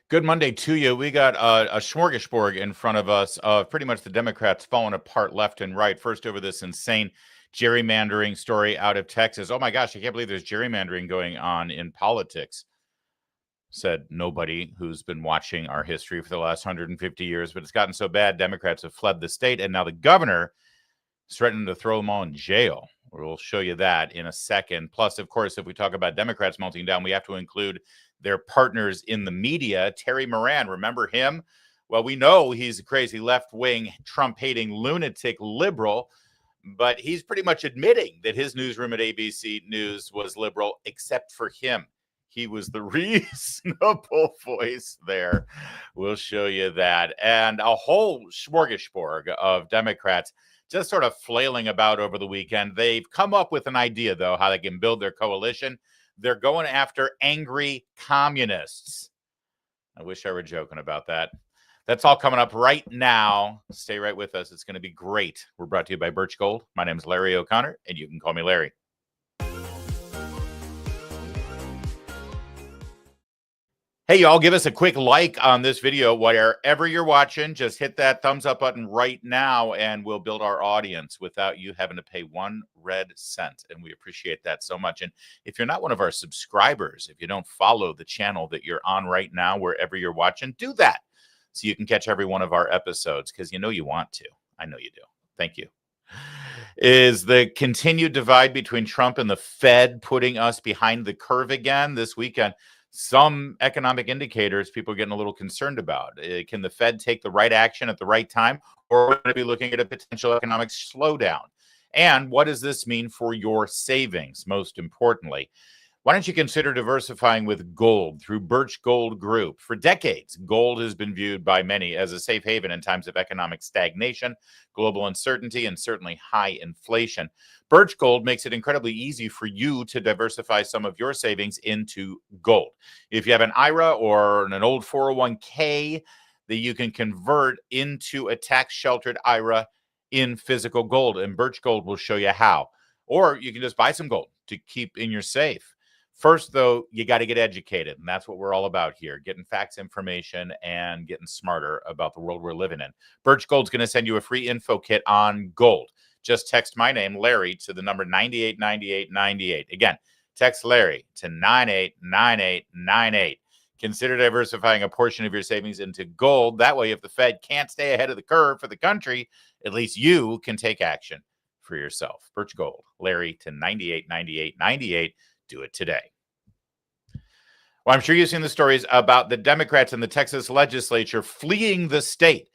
Good Monday to you. We got a smorgasbord in front of us of pretty much the Democrats falling apart left and right. First, over this insane gerrymandering story out of Texas. Oh my gosh, I can't believe there's gerrymandering going on in politics, said nobody who's been watching our history for the last 150 years. But it's gotten so bad, Democrats have fled the state, and now the governor is threatening to throw them all in jail. We'll show you that in a second. Plus, of course, if we talk about Democrats melting down, we have to include their partners in the media. Terry Moran, remember him? Well, we know he's a crazy left-wing, Trump-hating lunatic liberal, but he's pretty much admitting that his newsroom at ABC News was liberal, except for him. He was the reasonable voice there. We'll show you that. And a whole smorgasbord of Democrats just sort of flailing about over the weekend. They've come up with an idea, though, how they can build their coalition. They're going after angry communists. I wish I were joking about that. That's all coming up right now. Stay right with us. It's going to be great. We're brought to you by Birch Gold. My name is Larry O'Connor, and you can call me Larry. Hey, y'all, give us a quick like on this video. Wherever you're watching, just hit that thumbs up button right now, and we'll build our audience without you having to pay 1 red cent. And we appreciate that so much. And if you're not one of our subscribers, if you don't follow the channel that you're on right now, wherever you're watching, do that so you can catch every one of our episodes, because you know you want to. I know you do. Thank you. Is the continued divide between Trump and the Fed putting us behind the curve again this weekend? Some economic indicators people are getting a little concerned about. Can the Fed take the right action at the right time, or are we going to be looking at a potential economic slowdown? And what does this mean for your savings, most importantly? Why don't you consider diversifying with gold through Birch Gold Group? For decades, gold has been viewed by many as a safe haven in times of economic stagnation, global uncertainty, and certainly high inflation. Birch Gold makes it incredibly easy for you to diversify some of your savings into gold. If you have an IRA or an old 401k that you can convert into a tax-sheltered IRA in physical gold, and Birch Gold will show you how. Or you can just buy some gold to keep in your safe. First, though, you got to get educated, and that's what we're all about here, getting facts, information, and getting smarter about the world we're living in. Birch Gold's going to send you a free info kit on gold. Just text my name, Larry, to the number 989898. Again, text Larry to 989898. Consider diversifying a portion of your savings into gold. That way, if the Fed can't stay ahead of the curve for the country, at least you can take action for yourself. Birch Gold, Larry to 989898. Do it today. Well, I'm sure you've seen the stories about the Democrats in the Texas legislature fleeing the state.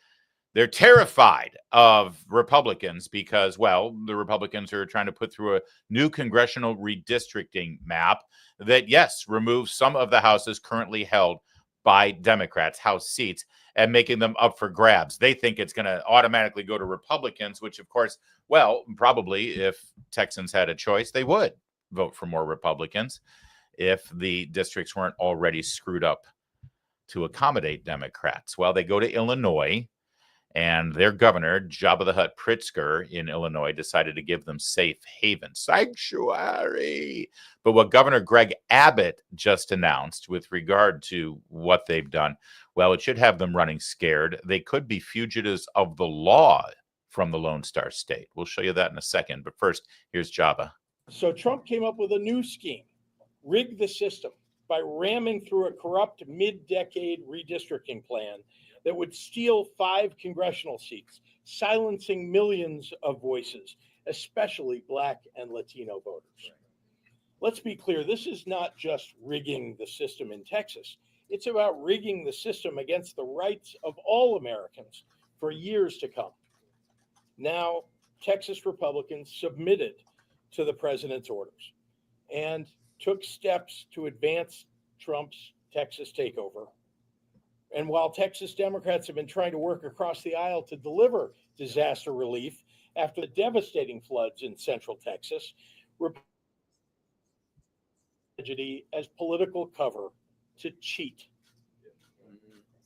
They're terrified of Republicans because, well, the Republicans are trying to put through a new congressional redistricting map that, yes, removes some of the houses currently held by Democrats, House seats, and making them up for grabs. They think it's going to automatically go to Republicans, which, of course, well, probably if Texans had a choice, they would vote for more Republicans if the districts weren't already screwed up to accommodate Democrats. Well, they go to Illinois, and their governor, Jabba the Hutt Pritzker in Illinois, decided to give them safe haven, sanctuary. But what Governor Greg Abbott just announced with regard to what they've done, well, it should have them running scared. They could be fugitives of the law from the Lone Star State. We'll show you that in a second. But first, here's Jabba. So Trump came up with a new scheme, rig the system by ramming through a corrupt mid-decade redistricting plan that would steal 5 congressional seats, silencing millions of voices, especially Black and Latino voters. Let's be clear, this is not just rigging the system in Texas. It's about rigging the system against the rights of all Americans for years to come. Now, Texas Republicans submitted to the president's orders and took steps to advance Trump's Texas takeover. And while Texas Democrats have been trying to work across the aisle to deliver disaster relief after the devastating floods in central Texas, tragedy as political cover to cheat.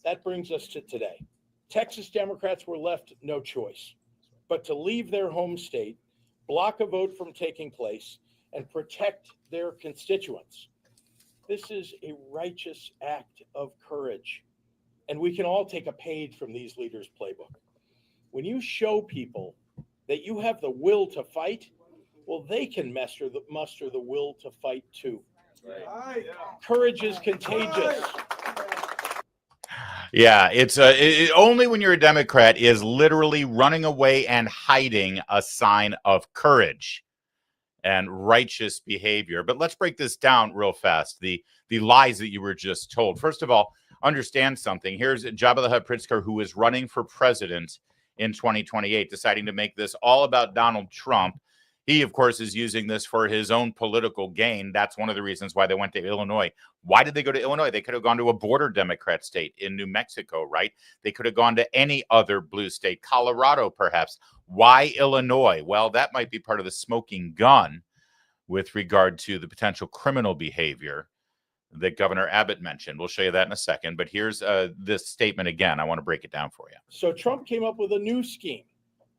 That brings us to today. Texas Democrats were left no choice but to leave their home state, block a vote from taking place, and protect their constituents. This is a righteous act of courage And we can all take a page from these leaders' playbook. When you show people that you have the will to fight, well, they can muster the will to fight too. Right. Courage is contagious. Yeah, it's only when you're a Democrat is literally running away and hiding a sign of courage and righteous behavior. But let's break this down real fast. The lies that you were just told. First of all, understand something. Here's Jabba the Hutt Pritzker, who is running for president in 2028, deciding to make this all about Donald Trump. He, of course, is using this for his own political gain. That's one of the reasons why they went to Illinois. Why did they go to Illinois? They could have gone to a border Democrat state in New Mexico, right? They could have gone to any other blue state, Colorado, perhaps. Why Illinois? Well, that might be part of the smoking gun with regard to the potential criminal behavior that Governor Abbott mentioned. We'll show you that in a second. But here's this statement again. I want to break it down for you. So Trump came up with a new scheme,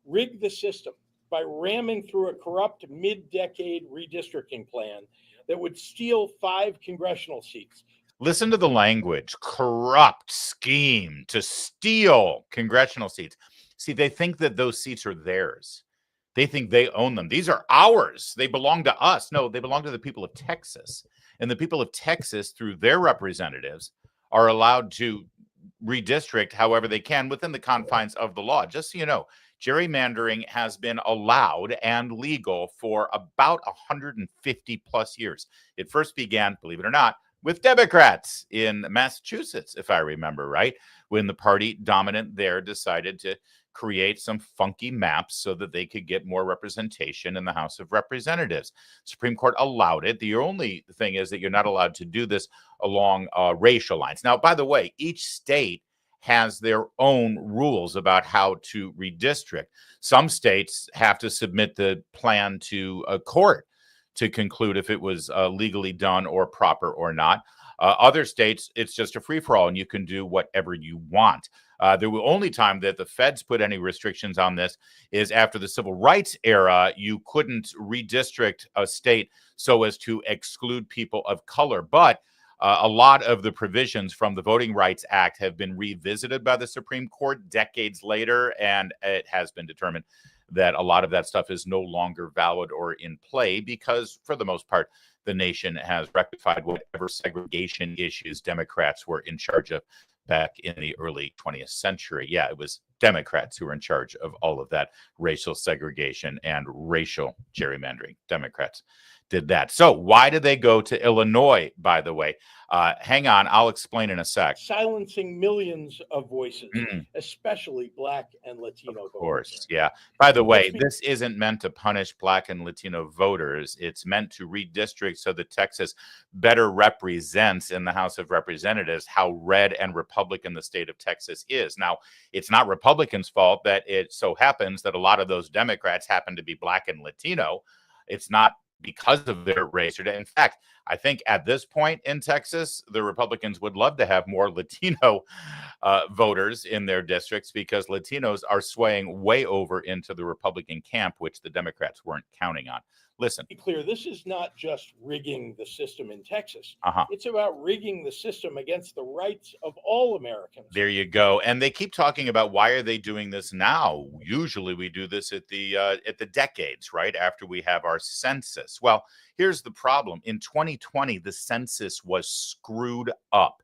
rig the system, by ramming through a corrupt mid-decade redistricting plan that would steal 5 congressional seats. Listen to the language. Corrupt scheme to steal congressional seats. See, they think that those seats are theirs. They think they own them. These are ours. They belong to us. No, they belong to the people of Texas. And the people of Texas, through their representatives, are allowed to redistrict however they can within the confines of the law. Just so you know, gerrymandering has been allowed and legal for about 150 plus years. It first began, believe it or not, with Democrats in Massachusetts, if I remember right, when the party dominant there decided to create some funky maps so that they could get more representation in the House of Representatives. Supreme Court allowed it. The only thing is that you're not allowed to do this along racial lines. Now, by the way, each state has their own rules about how to redistrict. Some states have to submit the plan to a court to conclude if it was legally done or proper or not. Other states, it's just a free-for-all, and you can do whatever you want. The only time that the feds put any restrictions on this is after the civil rights era. You couldn't redistrict a state so as to exclude people of color. But a lot of the provisions from the Voting Rights Act have been revisited by the Supreme Court decades later, and it has been determined that a lot of that stuff is no longer valid or in play because, for the most part, the nation has rectified whatever segregation issues Democrats were in charge of back in the early 20th century. Yeah, it was Democrats who were in charge of all of that racial segregation and racial gerrymandering. Democrats did that. So why did they go to Illinois, by the way? Hang on, I'll explain in a sec. Silencing millions of voices, especially Black and Latino voters. Of course, yeah. By the way, this isn't meant to punish Black and Latino voters. It's meant to redistrict so that Texas better represents in the House of Representatives how red and Republican the state of Texas is. Now, it's not Republicans' fault that it so happens that a lot of those Democrats happen to be Black and Latino. It's not because of their race. In fact, I think at this point in Texas, the Republicans would love to have more Latino voters in their districts because Latinos are swaying way over into the Republican camp, which the Democrats weren't counting on. Listen. Be clear, this is not just rigging the system in Texas. Uh-huh. It's about rigging the system against the rights of all Americans. There you go. And they keep talking about why are they doing this now? Usually we do this at the decades, right? After we have our census. Well, here's the problem. In 2020, the census was screwed up.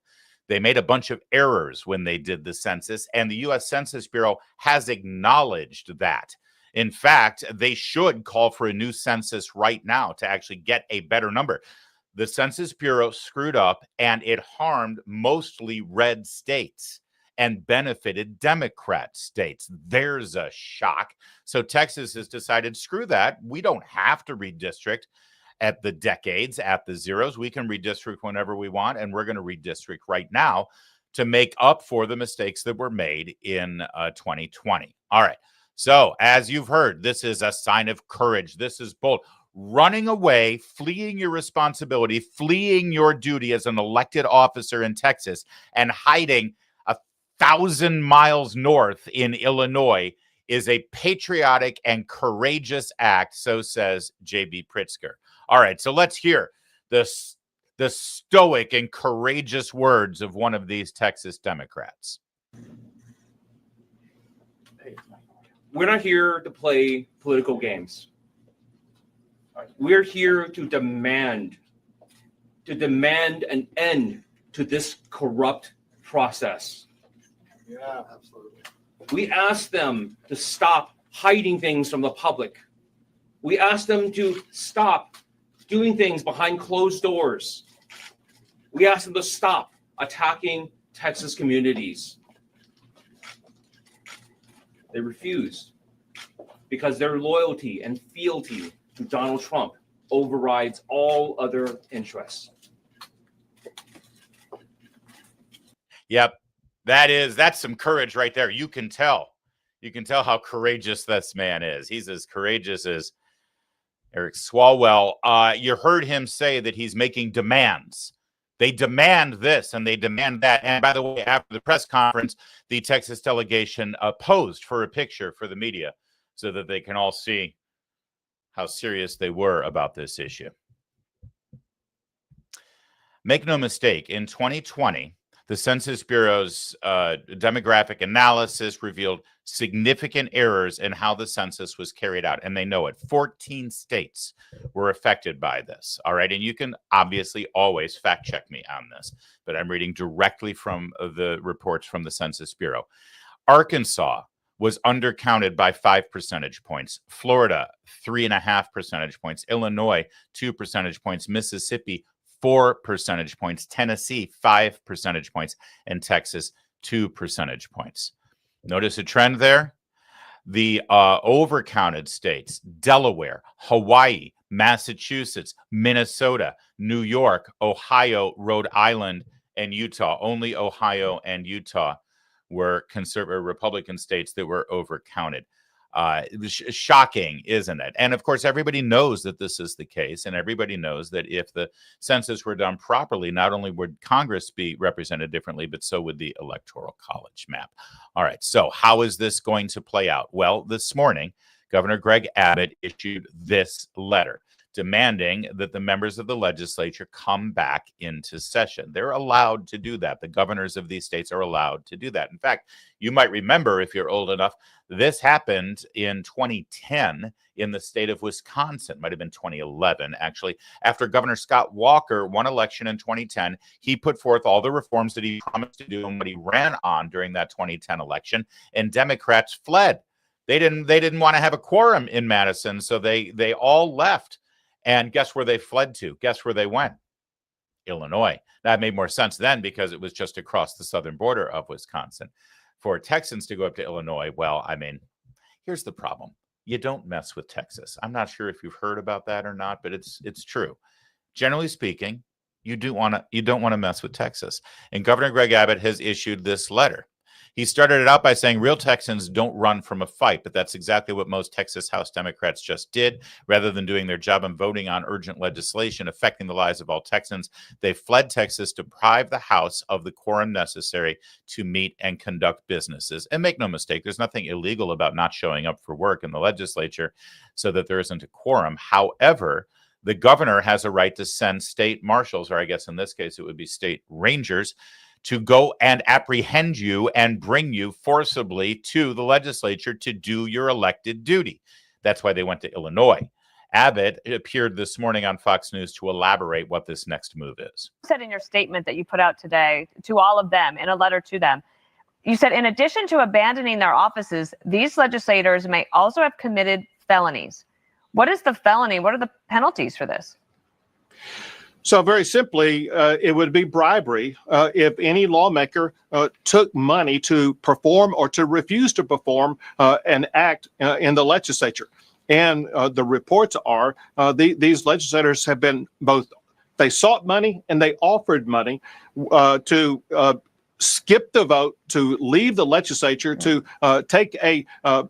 They made a bunch of errors when they did the census, and the U.S. Census Bureau has acknowledged that. In fact, they should call for a new census right now to actually get a better number. The Census Bureau screwed up, and it harmed mostly red states and benefited Democrat states. There's a shock. So Texas has decided, screw that. We don't have to redistrict at the decades, at the zeros. We can redistrict whenever we want, and we're going to redistrict right now to make up for the mistakes that were made in 2020. All right. So, as you've heard, this is a sign of courage. This is bold. Running away, fleeing your responsibility, fleeing your duty as an elected officer in Texas, and hiding 1,000 miles north in Illinois is a patriotic and courageous act, so says J.B. Pritzker. All right, so let's hear this the stoic and courageous words of one of these Texas Democrats. We're not here to play political games. We're here to demand an end to this corrupt process. Yeah, absolutely. We ask them to stop hiding things from the public. We ask them to stop doing things behind closed doors. We ask them to stop attacking Texas communities. They refuse because their loyalty and fealty to Donald Trump overrides all other interests. Yep, that's some courage right there. You can tell how courageous this man is. He's as courageous as Eric Swalwell. You heard him say that he's making demands. They demand this and they demand that. And by the way, after the press conference, the Texas delegation posed for a picture for the media so that they can all see how serious they were about this issue. Make no mistake, in 2020, the Census Bureau's demographic analysis revealed significant errors in how the census was carried out, and they know it. 14 states were affected by this, all right? And you can obviously always fact check me on this, but I'm reading directly from the reports from the Census Bureau. Arkansas was undercounted by 5 percentage points. Florida, 3.5 percentage points. Illinois, 2 percentage points. Mississippi, 4 percentage points. Tennessee, 5 percentage points. And Texas, 2 percentage points. Notice a trend there? The overcounted states, Delaware, Hawaii, Massachusetts, Minnesota, New York, Ohio, Rhode Island, and Utah. Only Ohio and Utah were conservative Republican states that were overcounted. It was shocking, isn't it? And of course, everybody knows that this is the case, and everybody knows that if the census were done properly, not only would Congress be represented differently, but so would the Electoral College map. All right, so how is this going to play out? Well, this morning, Governor Greg Abbott issued this letter demanding that the members of the legislature come back into session. They're allowed to do that. The governors of these states are allowed to do that. In fact, you might remember, if you're old enough, this happened in 2010 in the state of Wisconsin. Might have been 2011, actually. After Governor Scott Walker won election in 2010, he put forth all the reforms that he promised to do and what he ran on during that 2010 election, and Democrats fled. They didn't want to have a quorum in Madison, so they all left. And guess where they fled to? Guess where they went? Illinois. That made more sense then because it was just across the southern border of Wisconsin. For Texans to go up to Illinois, well, I mean, here's the problem. You don't mess with Texas. I'm not sure if you've heard about that or not, but it's true. Generally speaking, you don't want to mess with Texas. And Governor Greg Abbott has issued this letter. He started it out by saying real Texans don't run from a fight, but that's exactly what most Texas House Democrats just did. Rather than doing their job and voting on urgent legislation affecting the lives of all Texans, they fled Texas to deprive the House of the quorum necessary to meet and conduct businesses. And make no mistake, there's nothing illegal about not showing up for work in the legislature so that there isn't a quorum. However, the governor has a right to send state marshals, or I guess in this case it would be state rangers, to go and apprehend you and bring you forcibly to the legislature to do your elected duty. That's why they went to Illinois. Abbott appeared this morning on Fox News to elaborate what this next move is. You said in your statement that you put out today to all of them in a letter to them, you said, in addition to abandoning their offices, these legislators may also have committed felonies. What is the felony? What are the penalties for this? So very simply, it would be bribery if any lawmaker took money to perform or to refuse to perform an act in the legislature. And the reports are these legislators have been they sought money and they offered money to skip the vote, to leave the legislature, to take a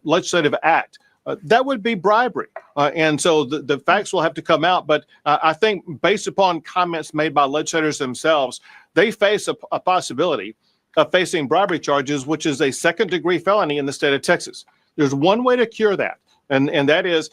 legislative act. That would be bribery. And so the facts will have to come out. But I think based upon comments made by legislators themselves, they face a possibility of facing bribery charges, which is a second-degree felony in the state of Texas. There's one way to cure that. And that is,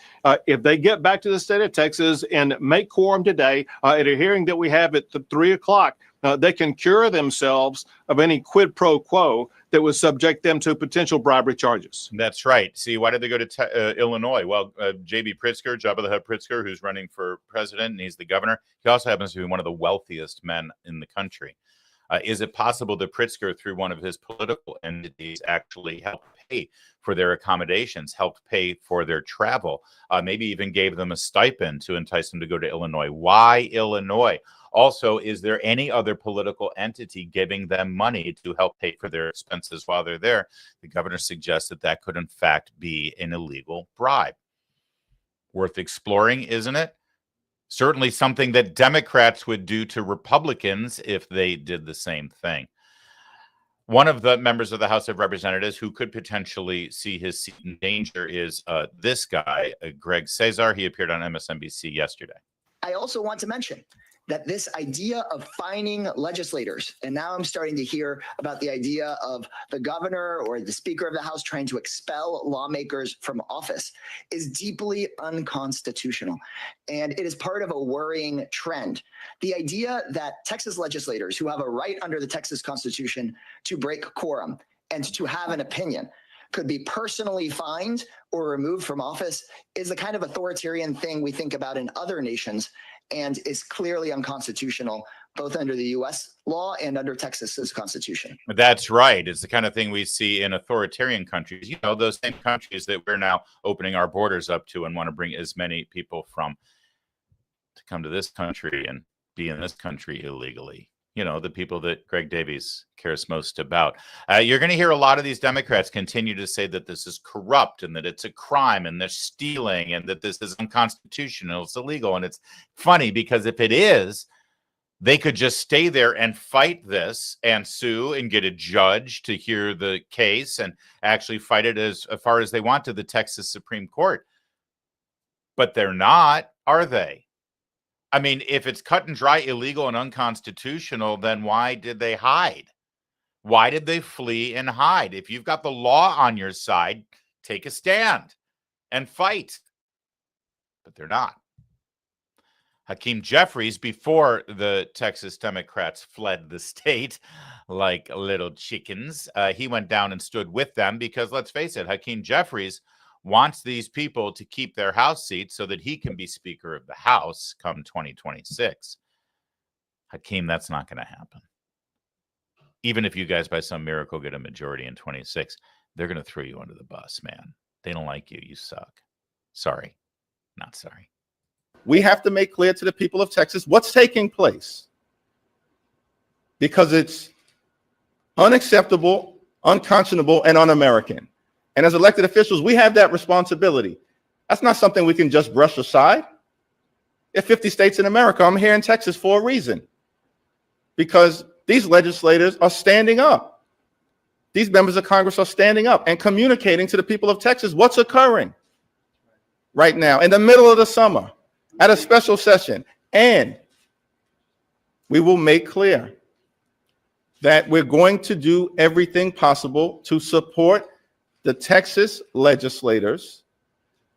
if they get back to the state of Texas and make quorum today at a hearing that we have at 3 o'clock, they can cure themselves of any quid pro quo that would subject them to potential bribery charges. That's right. See, why did they go to Illinois? Well, J.B. Pritzker, Jabba the Hutt Pritzker, who's running for president, and he's the governor. He also happens to be one of the wealthiest men in the country. Is it possible that Pritzker, through one of his political entities, actually helped pay for their accommodations, helped pay for their travel, maybe even gave them a stipend to entice them to go to Illinois? Why Illinois? Also, is there any other political entity giving them money to help pay for their expenses while they're there? The governor suggests that that could, in fact, be an illegal bribe. Worth exploring, isn't it? Certainly something that Democrats would do to Republicans if they did the same thing. One of the members of the House of Representatives who could potentially see his seat in danger is this guy, Greg Cesar. He appeared on MSNBC yesterday. I also want to mention that this idea of fining legislators, and now I'm starting to hear about the idea of the governor or the Speaker of the House trying to expel lawmakers from office, is deeply unconstitutional. And it is part of a worrying trend. The idea that Texas legislators who have a right under the Texas Constitution to break quorum and to have an opinion could be personally fined or removed from office is the kind of authoritarian thing we think about in other nations, and is clearly unconstitutional, both under the U.S. law and under Texas's constitution. That's right. It's the kind of thing we see in authoritarian countries. You know, those same countries that we're now opening our borders up to and want to bring as many people from to come to this country and be in this country illegally. You know, the people that Greg Davies cares most about. You're going to hear a lot of these Democrats continue to say that this is corrupt and that it's a crime and they're stealing and that this is unconstitutional, it's illegal. And it's funny because if it is, they could just stay there and fight this and sue and get a judge to hear the case and actually fight it as far as they want to the Texas Supreme Court. But they're not, are they? I mean, if it's cut and dry illegal and unconstitutional, then why did they hide? Why did they flee and hide? If you've got the law on your side, take a stand and fight. But they're not. Hakeem Jeffries, before the Texas Democrats fled the state like little chickens, he went down and stood with them because, let's face it, Hakeem Jeffries wants these people to keep their House seats so that he can be Speaker of the House come 2026. Hakeem, that's not going to happen. Even if you guys by some miracle get a majority in 26, they're going to throw you under the bus, man. They don't like you. You suck. Sorry. Not sorry. We have to make clear to the people of Texas what's taking place, because it's unacceptable, unconscionable, and un-American. And as elected officials, we have that responsibility. That's not something we can just brush aside. There are 50 states in America. I'm here in Texas for a reason, because these legislators are standing up. These members of Congress are standing up and communicating to the people of Texas what's occurring right now in the middle of the summer at a special session. And we will make clear that we're going to do everything possible to support the Texas legislators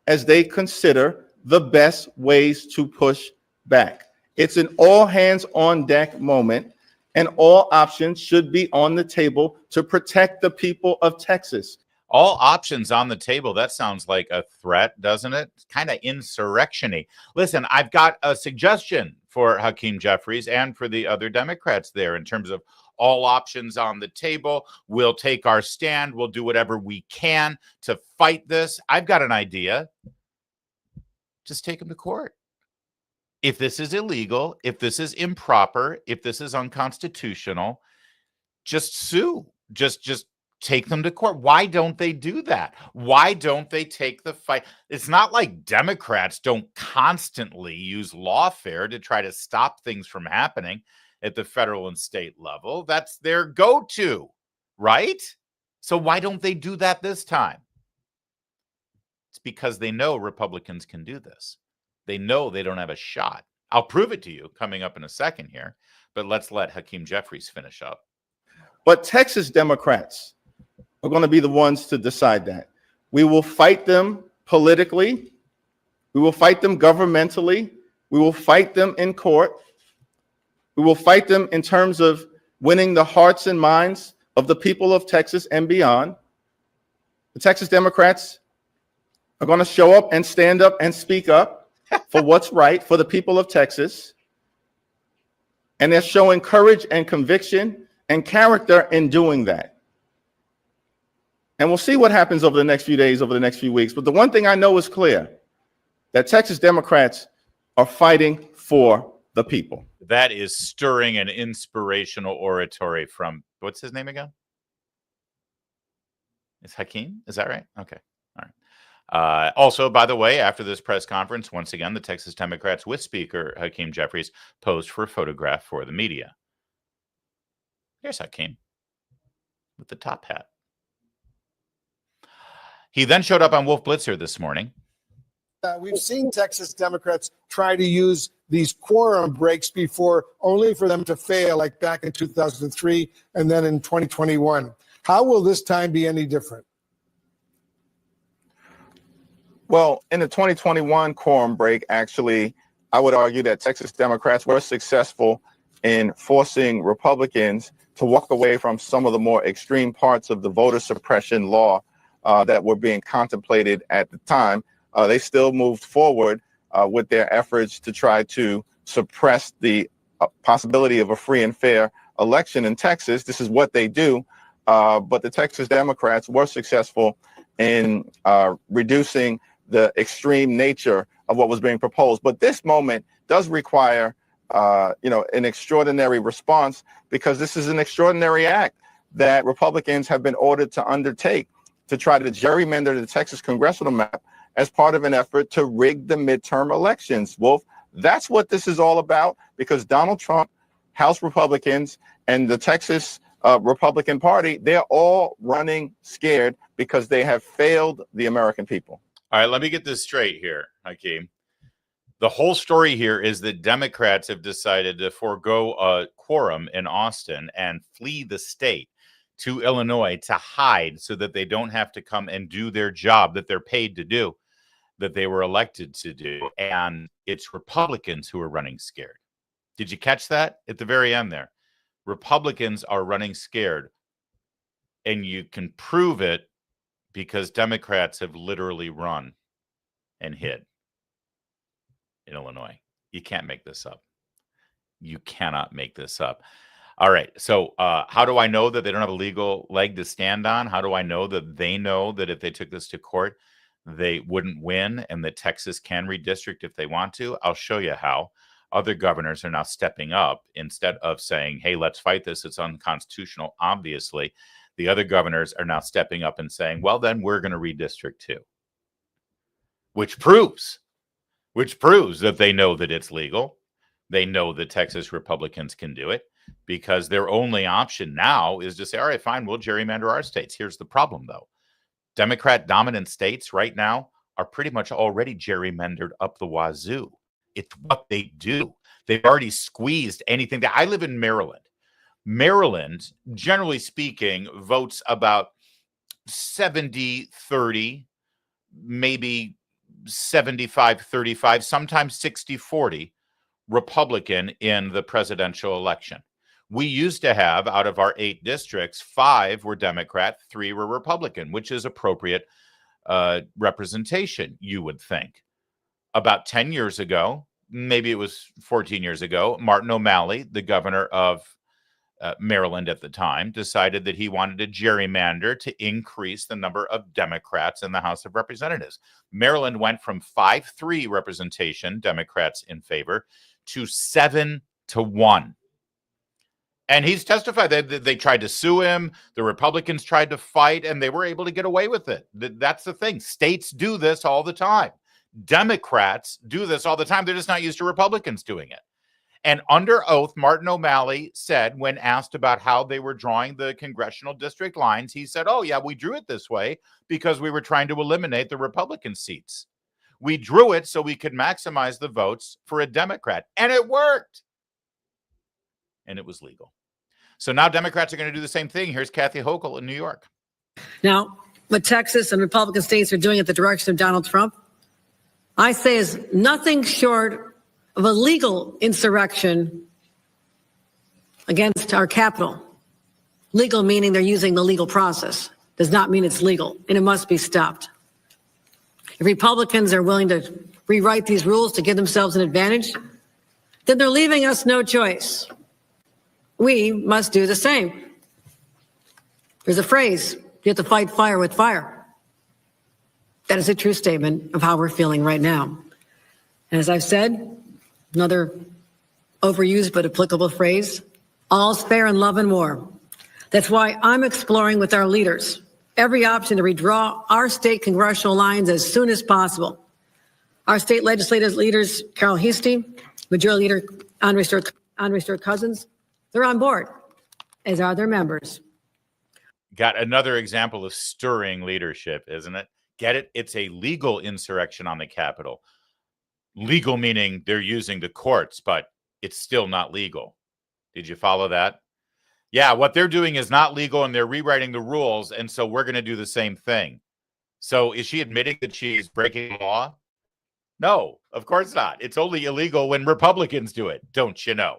as they consider the best ways to push back. It's an all hands on deck moment, and all options should be on the table to protect the people of Texas. All options on the table. That sounds like a threat, doesn't it? It's kind of insurrection-y. Listen, I've got a suggestion for Hakeem Jeffries and for the other Democrats there in terms of all options on the table. We'll take our stand. We'll do whatever we can to fight this. I've got an idea. Just take them to court. If this is illegal, if this is improper, if this is unconstitutional, just sue. Just take them to court. Why don't they do that? Why don't they take the fight? It's not like Democrats don't constantly use lawfare to try to stop things from happening at the federal and state level. That's their go-to, right? So why don't they do that this time? It's because they know Republicans can do this. They know they don't have a shot. I'll prove it to you coming up in a second here, but let's let Hakeem Jeffries finish up. But Texas Democrats are going to be the ones to decide that. We will fight them politically. We will fight them governmentally. We will fight them in court. We will fight them in terms of winning the hearts and minds of the people of Texas and beyond. The Texas Democrats are going to show up and stand up and speak up for what's right for the people of Texas. And they're showing courage and conviction and character in doing that. And we'll see what happens over the next few days, over the next few weeks. But the one thing I know is clear, that Texas Democrats are fighting for the people. That is stirring and inspirational oratory from, what's his name again? Is Hakeem? Is that right? Okay. All right. Also, by the way, after this press conference, once again, the Texas Democrats with Speaker Hakeem Jeffries posed for a photograph for the media. Here's Hakeem with the top hat. He then showed up on Wolf Blitzer this morning. We've seen Texas Democrats try to use these quorum breaks before, only for them to fail, like back in 2003 and then in 2021. How will this time be any different? Well, in the 2021 quorum break, actually, I would argue that Texas Democrats were successful in forcing Republicans to walk away from some of the more extreme parts of the voter suppression law that were being contemplated at the time. They still moved forward with their efforts to try to suppress the possibility of a free and fair election in Texas. This is what they do. But the Texas Democrats were successful in reducing the extreme nature of what was being proposed. But this moment does require, an extraordinary response, because this is an extraordinary act that Republicans have been ordered to undertake to try to gerrymander the Texas congressional map as part of an effort to rig the midterm elections. Wolf, that's what this is all about, because Donald Trump, House Republicans, and the Texas Republican Party, they're all running scared because they have failed the American people. All right, let me get this straight here, Hakeem. The whole story here is that Democrats have decided to forego a quorum in Austin and flee the state to Illinois to hide so that they don't have to come and do their job that they're paid to do, that they were elected to do. And it's Republicans who are running scared. Did you catch that at the very end there? Republicans are running scared. And you can prove it because Democrats have literally run and hid in Illinois. You can't make this up. You cannot make this up. All right. So how do I know that they don't have a legal leg to stand on? How do I know that they know that if they took this to court, they wouldn't win and that Texas can redistrict if they want to? I'll show you how. Other governors are now stepping up instead of saying, hey, let's fight this. It's unconstitutional. Obviously, the other governors are now stepping up and saying, well, then we're going to redistrict too, which proves that they know that it's legal. They know that Texas Republicans can do it, because their only option now is to say, all right, fine, we'll gerrymander our states. Here's the problem, though. Democrat dominant states right now are pretty much already gerrymandered up the wazoo. It's what they do. They've already squeezed anything. That I live in Maryland. Maryland, generally speaking, votes about 70-30, maybe 75-35, sometimes 60-40 Republican in the presidential election. We used to have, out of our 8 districts, 5 were Democrat, 3 were Republican, which is appropriate representation, you would think. About 10 years ago, maybe it was 14 years ago, Martin O'Malley, the governor of Maryland at the time, decided that he wanted to gerrymander to increase the number of Democrats in the House of Representatives. Maryland went from 5-3 representation, Democrats in favor, to 7-1. And he's testified that they tried to sue him. The Republicans tried to fight, and they were able to get away with it. That's the thing. States do this all the time. Democrats do this all the time. They're just not used to Republicans doing it. And under oath, Martin O'Malley said, when asked about how they were drawing the congressional district lines, he said, oh, yeah, we drew it this way because we were trying to eliminate the Republican seats. We drew it so we could maximize the votes for a Democrat. And it worked. And it was legal. So now Democrats are going to do the same thing. Here's Kathy Hochul in New York. Now, what Texas and Republican states are doing at the direction of Donald Trump, I say is nothing short of a legal insurrection against our Capitol. Legal meaning they're using the legal process. Does not mean it's legal, and it must be stopped. If Republicans are willing to rewrite these rules to give themselves an advantage, then they're leaving us no choice. We must do the same. There's a phrase, you have to fight fire with fire. That is a true statement of how we're feeling right now. And as I've said, another overused but applicable phrase, all's fair in love and war. That's why I'm exploring with our leaders every option to redraw our state congressional lines as soon as possible. Our state legislative leaders, Carol Heastie, Majority Leader Andre Stewart Cousins, they're on board, as are their members. Got another example of stirring leadership, isn't it? Get it? It's a legal insurrection on the Capitol. Legal meaning they're using the courts, but it's still not legal. Did you follow that? Yeah, what they're doing is not legal and they're rewriting the rules. And so we're going to do the same thing. So is she admitting that she's breaking law? No, of course not. It's only illegal when Republicans do it, don't you know?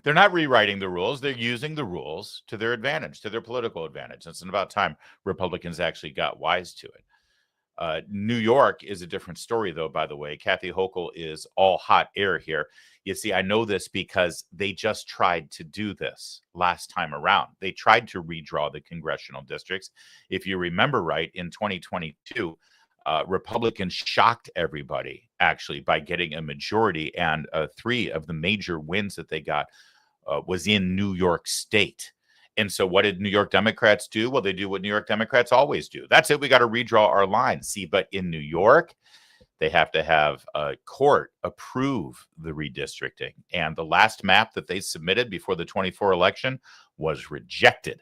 They're not rewriting the rules. They're using the rules to their advantage, to their political advantage. It's about time Republicans actually got wise to it. New York is a different story, though, by the way. Kathy Hochul is all hot air here. You see, I know this because they just tried to do this last time around. They tried to redraw the congressional districts. If you remember right, in 2022, Republicans shocked everybody, actually, by getting a majority. And 3 of the major wins that they got was in New York State. And so what did New York Democrats do? Well, they do what New York Democrats always do. That's it. We got to redraw our lines. See, but in New York, they have to have a court approve the redistricting. And the last map that they submitted before the 24 election was rejected.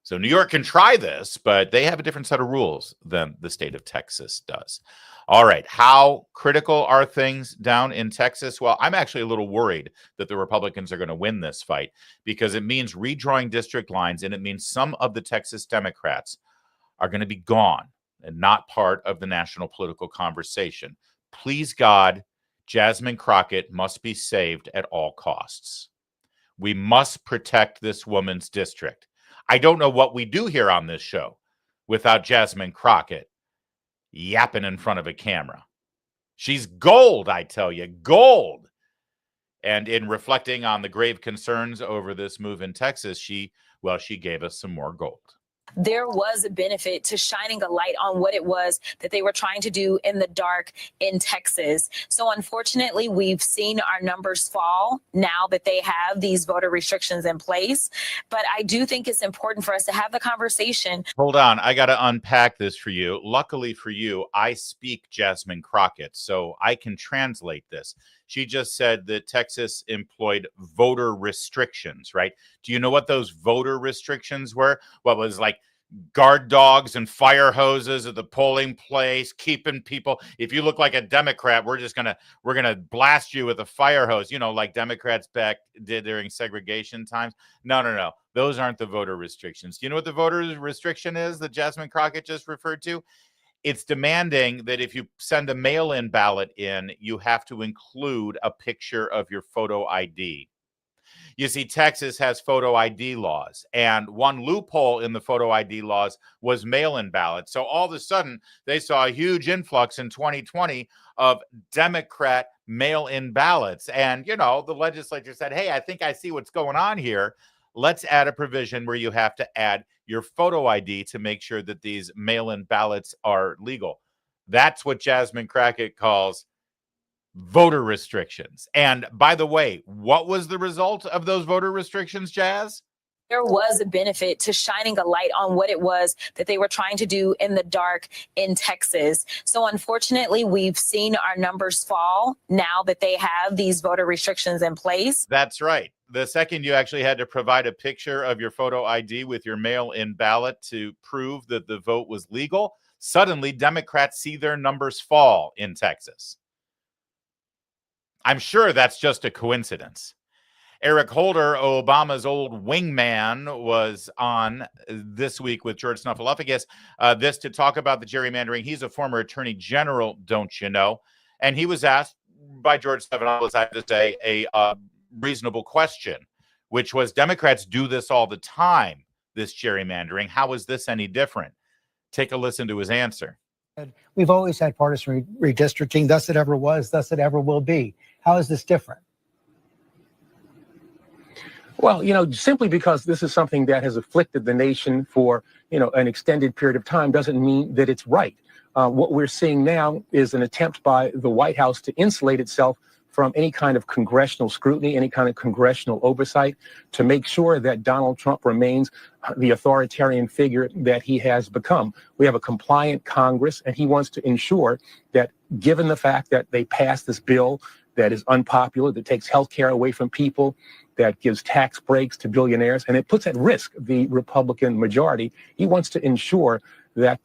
So New York can try this, but they have a different set of rules than the state of Texas does. All right. How critical are things down in Texas? Well, I'm actually a little worried that the Republicans are going to win this fight because it means redrawing district lines, and it means some of the Texas Democrats are going to be gone and not part of the national political conversation. Please, God, Jasmine Crockett must be saved at all costs. We must protect this woman's district. I don't know what we do here on this show without Jasmine Crockett yapping in front of a camera. She's gold, I tell you, gold. And in reflecting on the grave concerns over this move in Texas, she gave us some more gold. There was a benefit to shining a light on what it was that they were trying to do in the dark in Texas. So unfortunately, we've seen our numbers fall now that they have these voter restrictions in place. But I do think it's important for us to have the conversation. Hold on. I got to unpack this for you. Luckily for you, I speak Jasmine Crockett, so I can translate this. She just said that Texas employed voter restrictions, right? Do you know what those voter restrictions were? What was like guard dogs and fire hoses at the polling place, keeping people. If you look like a Democrat, we're gonna blast you with a fire hose, like Democrats back did during segregation times. No. Those aren't the voter restrictions. Do you know what the voter restriction is that Jasmine Crockett just referred to? It's demanding that if you send a mail-in ballot in, you have to include a picture of your photo ID. You see, Texas has photo ID laws, and one loophole in the photo ID laws was mail-in ballots. So all of a sudden, they saw a huge influx in 2020 of Democrat mail-in ballots. And, the legislature said, hey, I think I see what's going on here. Let's add a provision where you have to add your photo ID to make sure that these mail-in ballots are legal. That's what Jasmine Crockett calls voter restrictions. And by the way, what was the result of those voter restrictions, Jazz? There was a benefit to shining a light on what it was that they were trying to do in the dark in Texas. So unfortunately, we've seen our numbers fall now that they have these voter restrictions in place. That's right. The second you actually had to provide a picture of your photo ID with your mail-in ballot to prove that the vote was legal, suddenly Democrats see their numbers fall in Texas. I'm sure that's just a coincidence. Eric Holder, Obama's old wingman, was on this week with George Snuffleupagus, this to talk about the gerrymandering. He's a former attorney general, don't you know? And he was asked by George Stephanopoulos, I have to say, a reasonable question, which was, Democrats do this all the time, this gerrymandering. How is this any different? Take a listen to his answer. We've always had partisan redistricting. Thus it ever was. Thus it ever will be. How is this different? Well, simply because this is something that has afflicted the nation for, an extended period of time doesn't mean that it's right. What we're seeing now is an attempt by the White House to insulate itself from any kind of congressional scrutiny, any kind of congressional oversight, to make sure that Donald Trump remains the authoritarian figure that he has become. We have a compliant Congress, and he wants to ensure that, given the fact that they passed this bill that is unpopular, that takes health care away from people, that gives tax breaks to billionaires, and it puts at risk the Republican majority. He wants to ensure that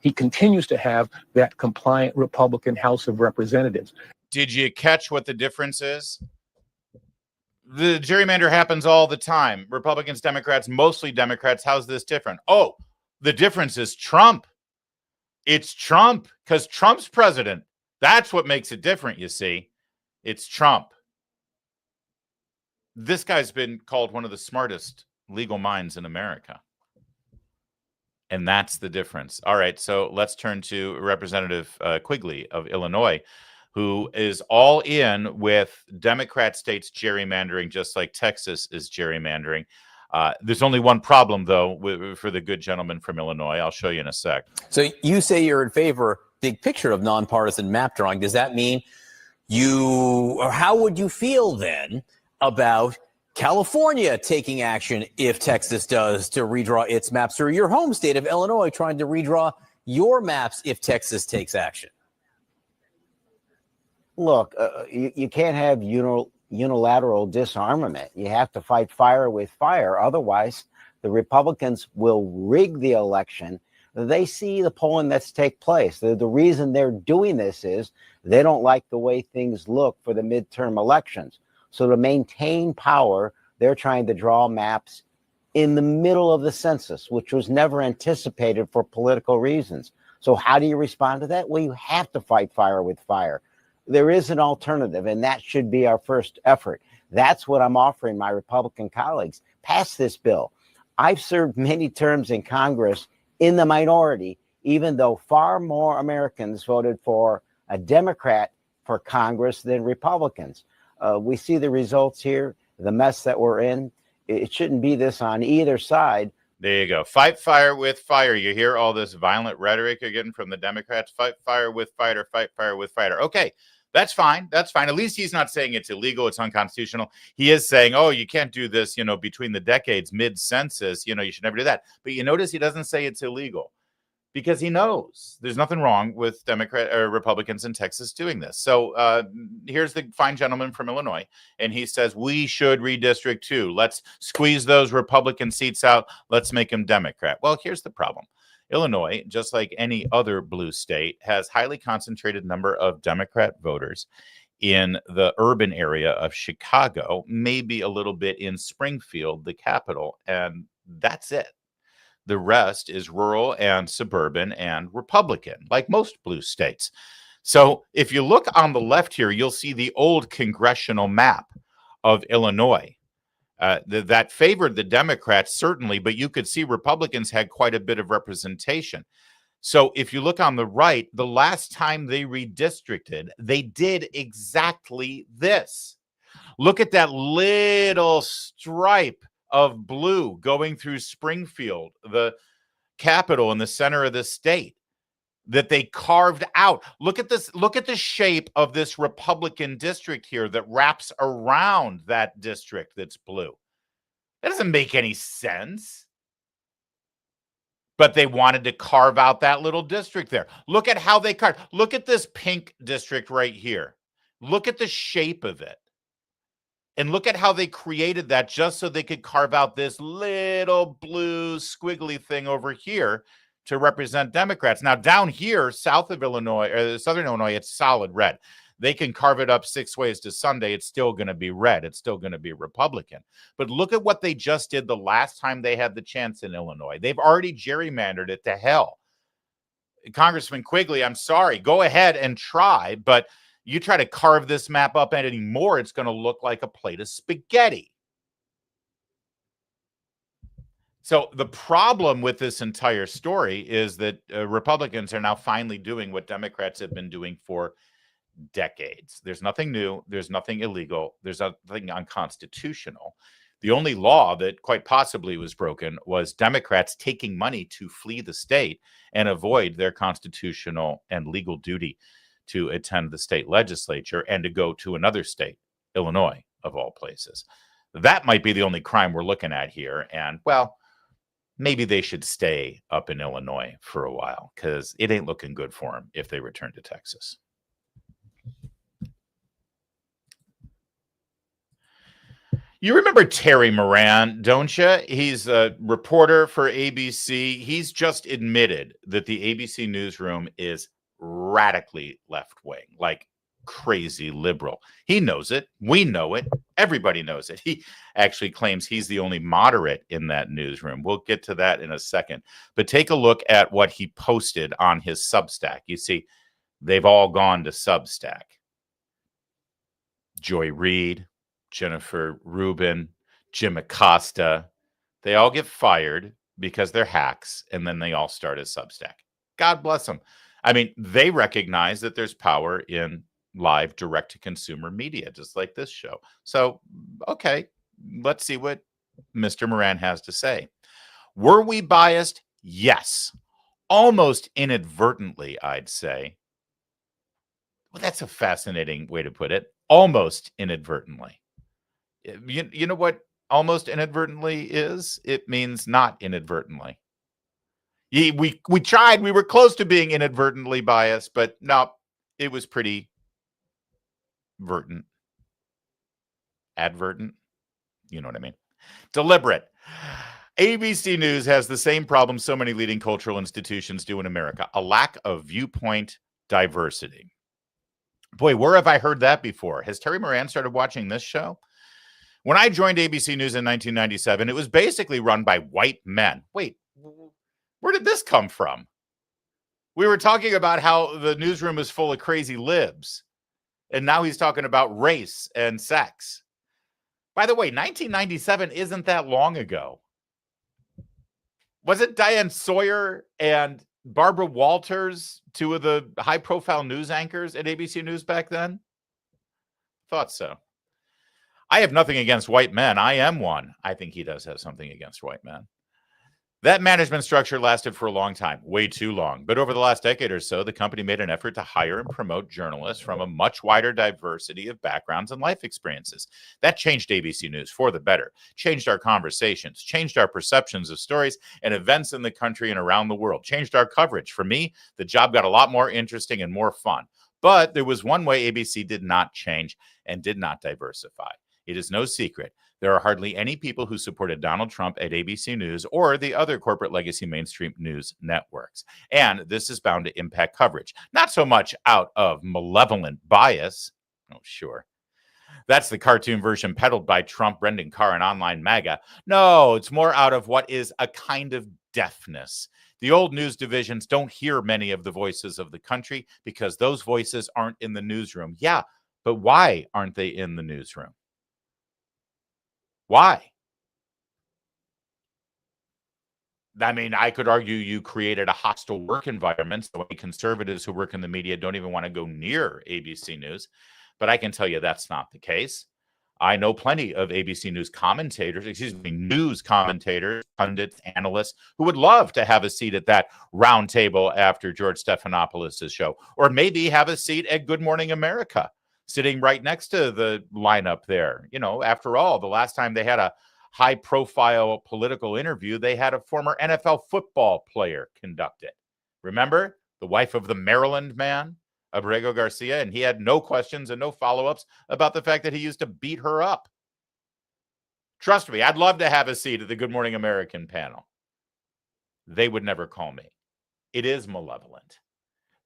he continues to have that compliant Republican House of Representatives. Did you catch what the difference is? The gerrymander happens all the time. Republicans, Democrats, mostly Democrats. How's this different? Oh, the difference is Trump. It's Trump, because Trump's president. That's what makes it different, you see. It's Trump. This guy's been called one of the smartest legal minds in America. And that's the difference. All right, so let's turn to Representative Quigley of Illinois, who is all in with Democrat states gerrymandering, just like Texas is gerrymandering. There's only one problem, though, for the good gentleman from Illinois. I'll show you in a sec. So you say you're in favor, big picture, of nonpartisan map drawing. Does that mean or how would you feel then about California taking action if Texas does to redraw its maps, or your home state of Illinois trying to redraw your maps if Texas takes action? Look, you can't have unilateral disarmament. You have to fight fire with fire. Otherwise, the Republicans will rig the election. They see the polling that's take place. The reason they're doing this is they don't like the way things look for the midterm elections. So to maintain power, they're trying to draw maps in the middle of the census, which was never anticipated for political reasons. So how do you respond to that? Well, you have to fight fire with fire. There is an alternative, and that should be our first effort. That's what I'm offering my Republican colleagues. Pass this bill. I've served many terms in Congress in the minority, even though far more Americans voted for a Democrat for Congress than Republicans. We see the results here, the mess that we're in. It shouldn't be this on either side. There you go. Fight fire with fire. You hear all this violent rhetoric you're getting from the Democrats. Fight fire with fighter, fight fire with fighter. Okay, that's fine. That's fine. At least he's not saying it's illegal, it's unconstitutional. He is saying, oh, you can't do this, between the decades, mid-census, you should never do that. But you notice he doesn't say it's illegal, because he knows there's nothing wrong with Republicans in Texas doing this. So here's the fine gentleman from Illinois, and he says we should redistrict too. Let's squeeze those Republican seats out. Let's make them Democrat. Well, here's the problem. Illinois, just like any other blue state, has highly concentrated number of Democrat voters in the urban area of Chicago, maybe a little bit in Springfield, the capital, and that's it. The rest is rural and suburban and Republican, like most blue states. So if you look on the left here, you'll see the old congressional map of Illinois. That favored the Democrats, certainly, but you could see Republicans had quite a bit of representation. So if you look on the right, the last time they redistricted, they did exactly this. Look at that little stripe of blue going through Springfield, the capital in the center of the state, that they carved out. Look at this. Look at the shape of this Republican district here that wraps around that district that's blue. That doesn't make any sense. But they wanted to carve out that little district there. Look at how they carved. Look at this pink district right here. Look at the shape of it. And look at how they created that just so they could carve out this little blue squiggly thing over here to represent Democrats. Now, down here, south of Illinois, or southern Illinois, it's solid red. They can carve it up 6 ways to Sunday. It's still going to be red. It's still going to be Republican. But look at what they just did the last time they had the chance in Illinois. They've already gerrymandered it to hell. Congressman Quigley, I'm sorry. Go ahead and try. But you try to carve this map up anymore, it's going to look like a plate of spaghetti. So the problem with this entire story is that Republicans are now finally doing what Democrats have been doing for decades. There's nothing new. There's nothing illegal. There's nothing unconstitutional. The only law that quite possibly was broken was Democrats taking money to flee the state and avoid their constitutional and legal duty to attend the state legislature and to go to another state, Illinois, of all places. That might be the only crime we're looking at here. And, well, maybe they should stay up in Illinois for a while because it ain't looking good for them if they return to Texas. You remember Terry Moran, don't you? He's a reporter for ABC. He's just admitted that the ABC newsroom is radically left-wing, like crazy liberal. He knows it. We know it. Everybody knows it. He actually claims he's the only moderate in that newsroom. We'll get to that in a second. But take a look at what he posted on his Substack. You see, they've all gone to Substack. Joy Reid, Jennifer Rubin, Jim Acosta, they all get fired because they're hacks, and then they all start a Substack. God bless them. I mean, they recognize that there's power in live direct-to-consumer media, just like this show. So, okay, let's see what Mr. Moran has to say. Were we biased? Yes. Almost inadvertently, I'd say. Well, that's a fascinating way to put it. Almost inadvertently. You know what almost inadvertently is? It means not inadvertently. We tried. We were close to being inadvertently biased, but no, it was pretty vertent. Advertent. You know what I mean? Deliberate. ABC News has the same problem so many leading cultural institutions do in America, a lack of viewpoint diversity. Boy, where have I heard that before? Has Terry Moran started watching this show? When I joined ABC News in 1997, it was basically run by white men. Wait, where did this come from? We were talking about how the newsroom is full of crazy libs, and now he's talking about race and sex. By the way, 1997 isn't that long ago. Was it Diane Sawyer and Barbara Walters, two of the high-profile news anchors at ABC News back then? Thought so. I have nothing against white men. I am one. I think he does have something against white men. That management structure lasted for a long time, way too long. But over the last decade or so, the company made an effort to hire and promote journalists from a much wider diversity of backgrounds and life experiences. That changed ABC News for the better, changed our conversations, changed our perceptions of stories and events in the country and around the world, changed our coverage. For me, the job got a lot more interesting and more fun. But there was one way ABC did not change and did not diversify. It is no secret. There are hardly any people who supported Donald Trump at ABC News or the other corporate legacy mainstream news networks. And this is bound to impact coverage. Not so much out of malevolent bias. Oh, sure. That's the cartoon version peddled by Trump, Brendan Carr, and Online MAGA. No, it's more out of what is a kind of deafness. The old news divisions don't hear many of the voices of the country because those voices aren't in the newsroom. Yeah, but why aren't they in the newsroom? Why? I mean, I could argue you created a hostile work environment, so any conservatives who work in the media don't even want to go near ABC News. But I can tell you that's not the case. I know plenty of ABC News news commentators, pundits, analysts who would love to have a seat at that round table after George Stephanopoulos' show, or maybe have a seat at Good Morning America, sitting right next to the lineup there. You know, after all, the last time they had a high-profile political interview, they had a former NFL football player conduct it. Remember? The wife of the Maryland man, Abrego Garcia, and he had no questions and no follow-ups about the fact that he used to beat her up. Trust me, I'd love to have a seat at the Good Morning American panel. They would never call me. It is malevolent.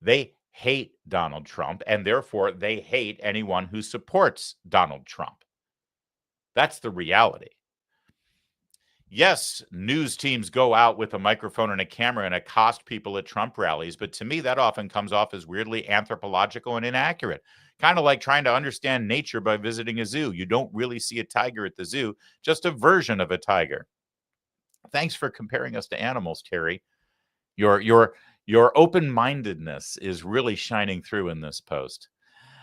They hate Donald Trump, and therefore they hate anyone who supports Donald Trump. That's the reality. Yes, news teams go out with a microphone and a camera and accost people at Trump rallies, but to me, that often comes off as weirdly anthropological and inaccurate. Kind of like trying to understand nature by visiting a zoo. You don't really see a tiger at the zoo, just a version of a tiger. Thanks for comparing us to animals, Terry. Your open-mindedness is really shining through in this post.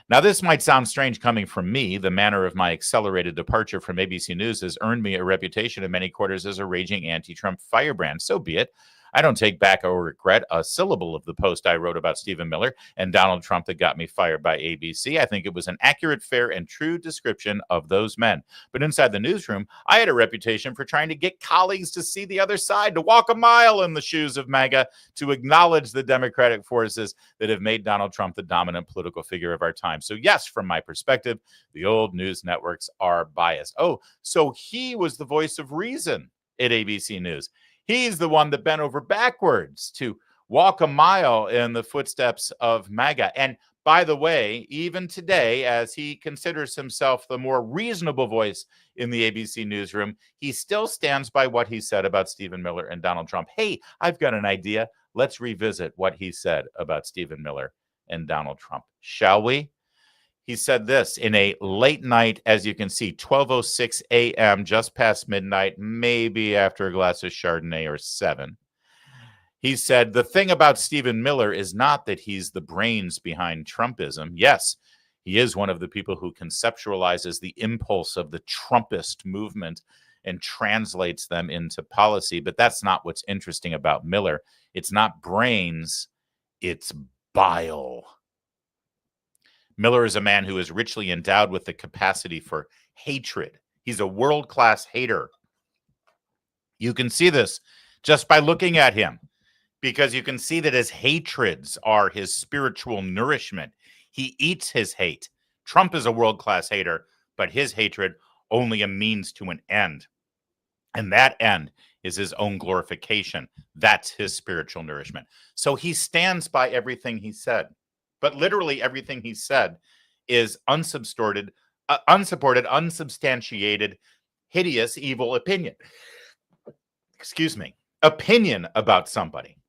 Now, this might sound strange coming from me. The manner of my accelerated departure from ABC News has earned me a reputation in many quarters as a raging anti-Trump firebrand. So be it. I don't take back or regret a syllable of the post I wrote about Stephen Miller and Donald Trump that got me fired by ABC. I think it was an accurate, fair, and true description of those men. But inside the newsroom, I had a reputation for trying to get colleagues to see the other side, to walk a mile in the shoes of MAGA, to acknowledge the Democratic forces that have made Donald Trump the dominant political figure of our time. So yes, from my perspective, the old news networks are biased. Oh, so he was the voice of reason at ABC News. He's the one that bent over backwards to walk a mile in the footsteps of MAGA. And by the way, even today, as he considers himself the more reasonable voice in the ABC newsroom, he still stands by what he said about Stephen Miller and Donald Trump. Hey, I've got an idea. Let's revisit what he said about Stephen Miller and Donald Trump, shall we? He said this in a late night, as you can see, 12:06 a.m., just past midnight, maybe after a glass of Chardonnay or 7. He said, the thing about Stephen Miller is not that he's the brains behind Trumpism. Yes, he is one of the people who conceptualizes the impulse of the Trumpist movement and translates them into policy. But that's not what's interesting about Miller. It's not brains, it's bile. Miller is a man who is richly endowed with the capacity for hatred. He's a world-class hater. You can see this just by looking at him, because you can see that his hatreds are his spiritual nourishment. He eats his hate. Trump is a world-class hater, but his hatred only a means to an end. And that end is his own glorification. That's his spiritual nourishment. So he stands by everything he said. But literally everything he said is unsupported, unsubstantiated, hideous, evil opinion. Excuse me. Opinion about somebody.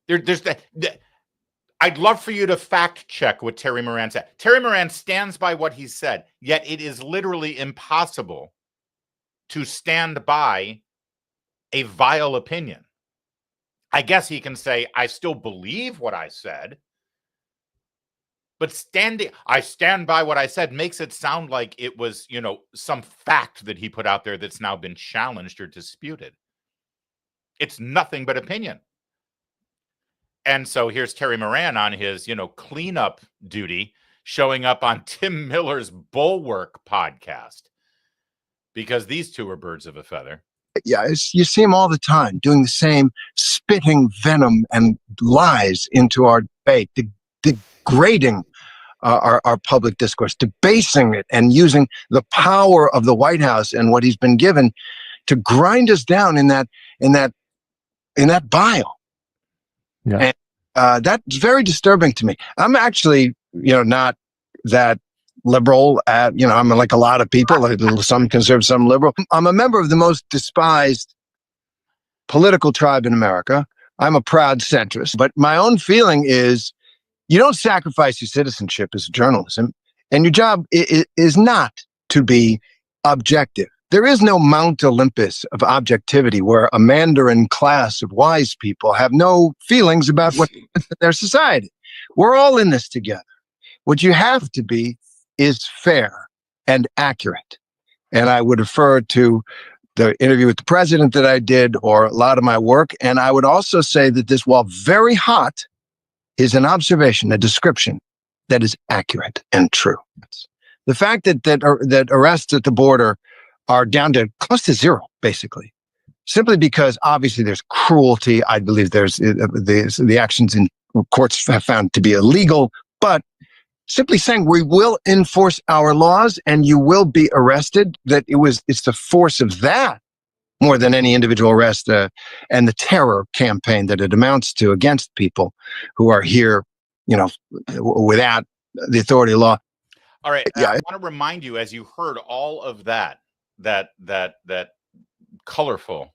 I'd love for you to fact check what Terry Moran said. Terry Moran stands by what he said, yet it is literally impossible to stand by a vile opinion. I guess he can say, I still believe what I said. But I stand by what I said makes it sound like it was, some fact that he put out there that's now been challenged or disputed. It's nothing but opinion. And so here's Terry Moran on his, cleanup duty, showing up on Tim Miller's Bulwark podcast, because these two are birds of a feather. Yeah, you see him all the time doing the same, spitting venom and lies into our debate, degrading our public discourse, debasing it, and using the power of the White House and what he's been given to grind us down in that bile. Yeah. And that's very disturbing to me. I'm actually, not that liberal. I'm like a lot of people, some conservative, some liberal. I'm a member of the most despised political tribe in America. I'm a proud centrist, but my own feeling is you don't sacrifice your citizenship as journalism, and your job is not to be objective. There is no Mount Olympus of objectivity where a Mandarin class of wise people have no feelings about what their society. We're all in this together. What you have to be is fair and accurate. And I would refer to the interview with the president that I did, or a lot of my work. And I would also say that this, while very hot, is an observation, a description that is accurate and true. The fact that arrests at the border are down to close to zero, basically, simply because obviously there's cruelty. I believe there's the actions in courts have found to be illegal, but simply saying we will enforce our laws and you will be arrested, it's the force of that more than any individual arrest, and the terror campaign that it amounts to against people who are here, without the authority of law. All right. Yeah. I want to remind you, as you heard all of that colorful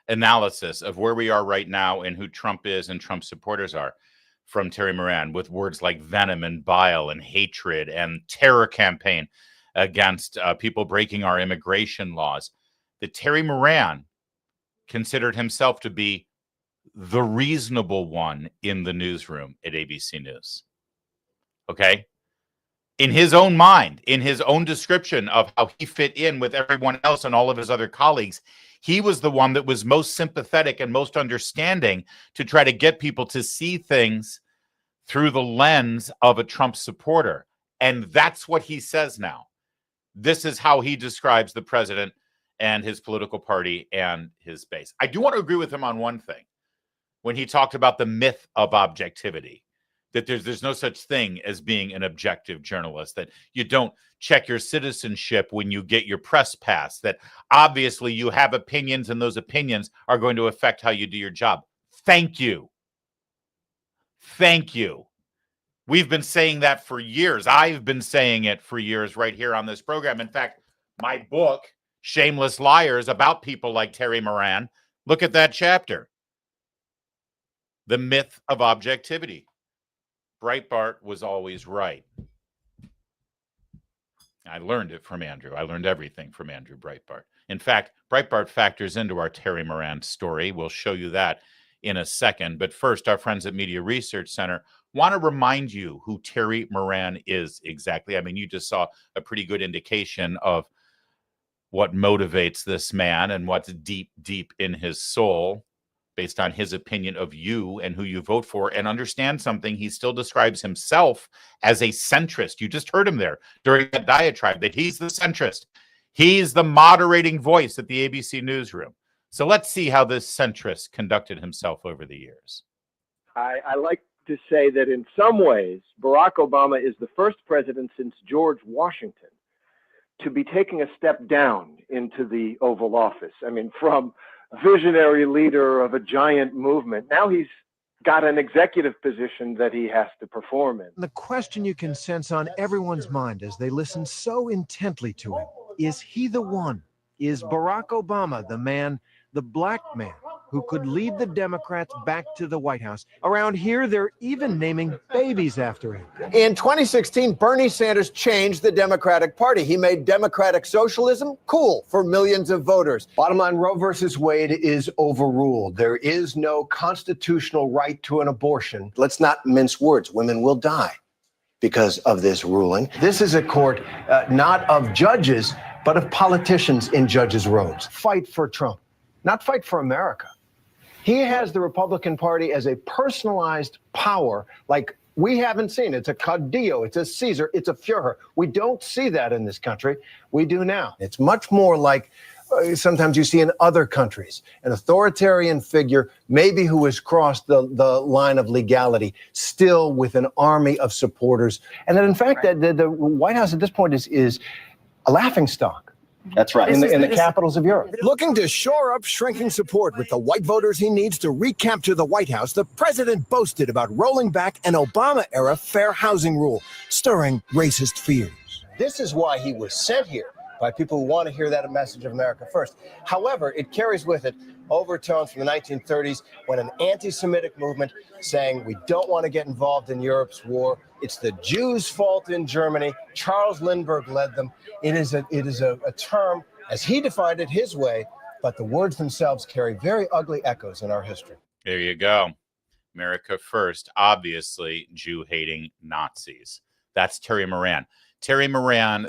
analysis of where we are right now and who Trump is and Trump supporters are from Terry Moran, with words like venom and bile and hatred and terror campaign against people breaking our immigration laws, that Terry Moran considered himself to be the reasonable one in the newsroom at ABC News. Okay? In his own mind, in his own description of how he fit in with everyone else and all of his other colleagues, he was the one that was most sympathetic and most understanding to try to get people to see things through the lens of a Trump supporter. And that's what he says now. This is how he describes the president and his political party and his base. I do want to agree with him on one thing. When he talked about the myth of objectivity, that there's no such thing as being an objective journalist, that you don't check your citizenship when you get your press pass, that obviously you have opinions and those opinions are going to affect how you do your job. Thank you. Thank you. We've been saying that for years. I've been saying it for years right here on this program. In fact, my book, Shameless Liars, about people like Terry Moran, look at that chapter. The myth of objectivity. Breitbart was always right. I learned it from Andrew. I learned everything from Andrew Breitbart. In fact, Breitbart factors into our Terry Moran story. We'll show you that in a second. But first, our friends at Media Research Center want to remind you who Terry Moran is exactly. I mean, you just saw a pretty good indication of what motivates this man and what's deep, deep in his soul, based on his opinion of you and who you vote for. And understand something, he still describes himself as a centrist. You just heard him there during that diatribe, that he's the centrist. He's the moderating voice at the ABC newsroom. So let's see how this centrist conducted himself over the years. I like to say that in some ways, Barack Obama is the first president since George Washington to be taking a step down into the Oval Office. I mean, from visionary leader of a giant movement, now he's got an executive position that he has to perform in. The question you can sense on everyone's mind as they listen so intently to him, is he the one? Is Barack Obama the man, the black man, who could lead the Democrats back to the White House? Around here, they're even naming babies after him. In 2016, Bernie Sanders changed the Democratic Party. He made democratic socialism cool for millions of voters. Bottom line, Roe versus Wade is overruled. There is no constitutional right to an abortion. Let's not mince words. Women will die because of this ruling. This is a court not of judges, but of politicians in judges' robes. Fight for Trump, not fight for America. He has the Republican Party as a personalized power like we haven't seen. It's a Caudillo, it's a Caesar, it's a Führer. We don't see that in this country. We do now. It's much more like sometimes you see in other countries, an authoritarian figure, maybe who has crossed the line of legality, still with an army of supporters. And that, in fact, that the White House at this point is a laughingstock. That's right. In the capitals of Europe. Looking to shore up shrinking support with the white voters he needs to recapture the White House, the president boasted about rolling back an Obama-era fair housing rule, stirring racist fears. This is why he was sent here, by people who want to hear that message of America first. However, it carries with it overtones from the 1930s when an anti-Semitic movement saying we don't want to get involved in Europe's war. It's the Jews' fault in Germany. Charles Lindbergh led them. It is a term, as he defined it his way, but the words themselves carry very ugly echoes in our history. There you go. America first, obviously Jew-hating Nazis. That's Terry Moran. Terry Moran,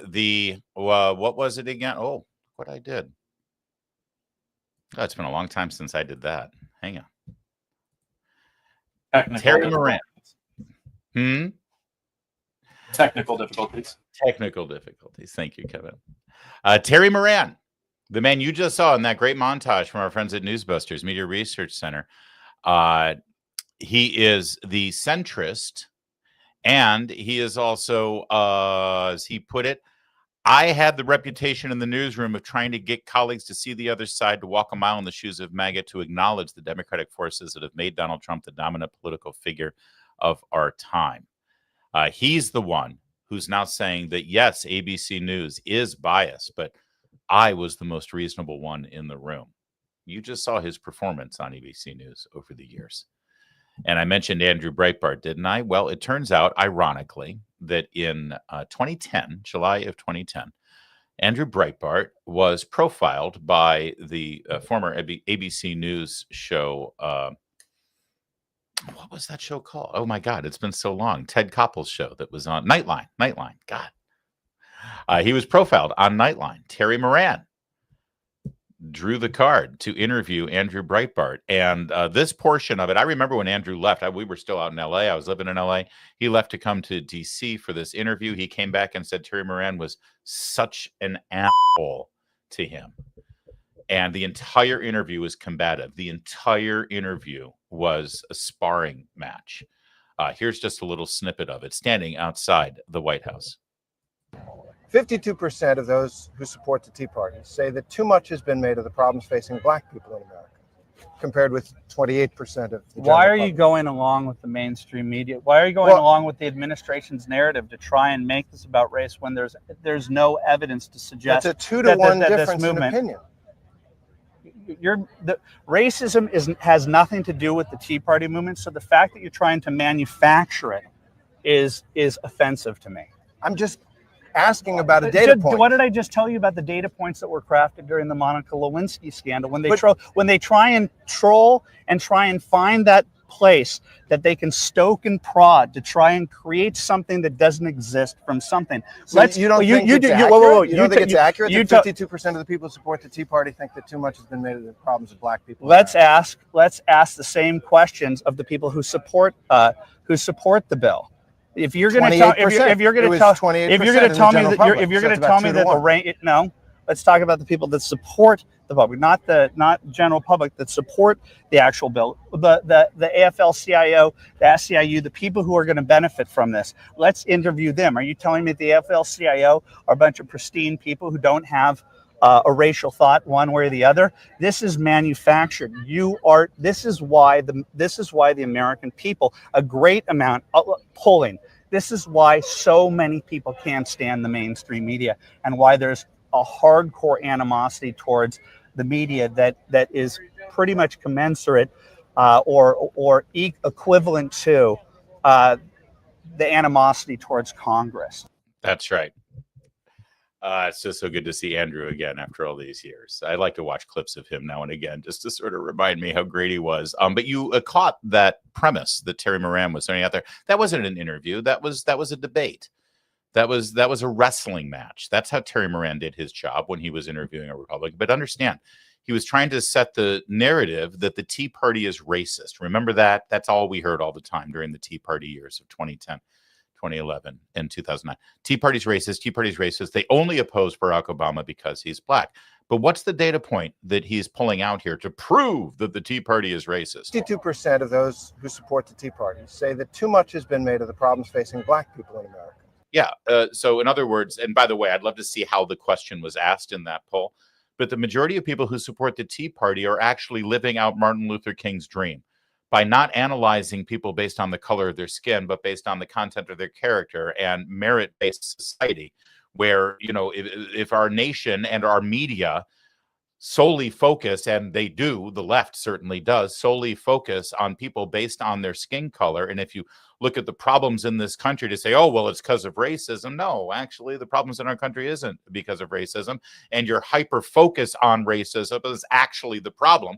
what was it again? Oh, what I did. Oh, it's been a long time since I did that. Hang on. Terry Moran. Technical difficulties. Technical difficulties. Thank you, Kevin. Terry Moran, the man you just saw in that great montage from our friends at Newsbusters Media Research Center. He is the centrist, and he is also, as he put it, I had the reputation in the newsroom of trying to get colleagues to see the other side, to walk a mile in the shoes of MAGA, to acknowledge the Democratic forces that have made Donald Trump the dominant political figure of our time. He's the one who's now saying that, yes, ABC News is biased, but I was the most reasonable one in the room. You just saw his performance on ABC News over the years. And I mentioned Andrew Breitbart, didn't I? Well, it turns out, ironically, that in 2010, July of 2010, Andrew Breitbart was profiled by the former ABC News show. What was that show called? Oh, my God, it's been so long. Ted Koppel's show that was on Nightline. God. He was profiled on Nightline. Terry Moran drew the card to interview Andrew Breitbart. And this portion of it, I remember when Andrew left, we were still out in LA. I was living in LA. He left to come to DC for this interview. He came back and said Terry Moran was such an asshole to him. And the entire interview was combative. The entire interview was a sparring match. Here's just a little snippet of it, standing outside the White House. 52% of those who support the Tea Party say that too much has been made of the problems facing Black people in America, compared with 28% of the Why are general you going along with the mainstream media? Why are you going along with the administration's narrative to try and make this about race when there's no evidence to suggest That's a 2-to-1 that difference this in movement, opinion. Racism has nothing to do with the Tea Party movement. So the fact that you're trying to manufacture it is offensive to me. I'm just asking about a data point. What did I just tell you about the data points that were crafted during the Monica Lewinsky scandal? When they try and troll and try and find that place that they can stoke and prod to try and create something that doesn't exist from something. So you don't think it's accurate? You don't think it's accurate that 52% of the people who support the Tea Party think that too much has been made of the problems of Black people? Let's ask the same questions of the people who support the bill. If you're going to tell me that the range, no, let's talk about the people that support the public, not general public, that support the actual bill. The AFL-CIO, the SEIU, the people who are going to benefit from this. Let's interview them. Are you telling me that the AFL-CIO are a bunch of pristine people who don't have a racial thought one way or the other? This is manufactured. This is why the American people, a great amount polling. This is why so many people can't stand the mainstream media, and why there's a hardcore animosity towards the media that is pretty much commensurate or equivalent to the animosity towards Congress. That's right. It's just so good to see Andrew again after all these years. I like to watch clips of him now and again just to sort of remind me how great he was. But you caught that premise that Terry Moran was throwing out there. That wasn't an interview. That was a debate. That was a wrestling match. That's how Terry Moran did his job when he was interviewing a Republican. But understand, he was trying to set the narrative that the Tea Party is racist. Remember that? That's all we heard all the time during the Tea Party years of 2010, 2011, and 2009. Tea Party's racist. Tea Party's racist. They only oppose Barack Obama because he's Black. But what's the data point that he's pulling out here to prove that the Tea Party is racist? 52% of those who support the Tea Party say that too much has been made of the problems facing Black people in America. Yeah. So in other words, and by the way, I'd love to see how the question was asked in that poll, but the majority of people who support the Tea Party are actually living out Martin Luther King's dream by not analyzing people based on the color of their skin, but based on the content of their character and merit-based society, where, if our nation and our media solely focus, and they do, the left certainly does, solely focus on people based on their skin color. And if you look at the problems in this country to say, oh, well, it's because of racism. No, actually, the problems in our country isn't because of racism. And your hyper focus on racism is actually the problem.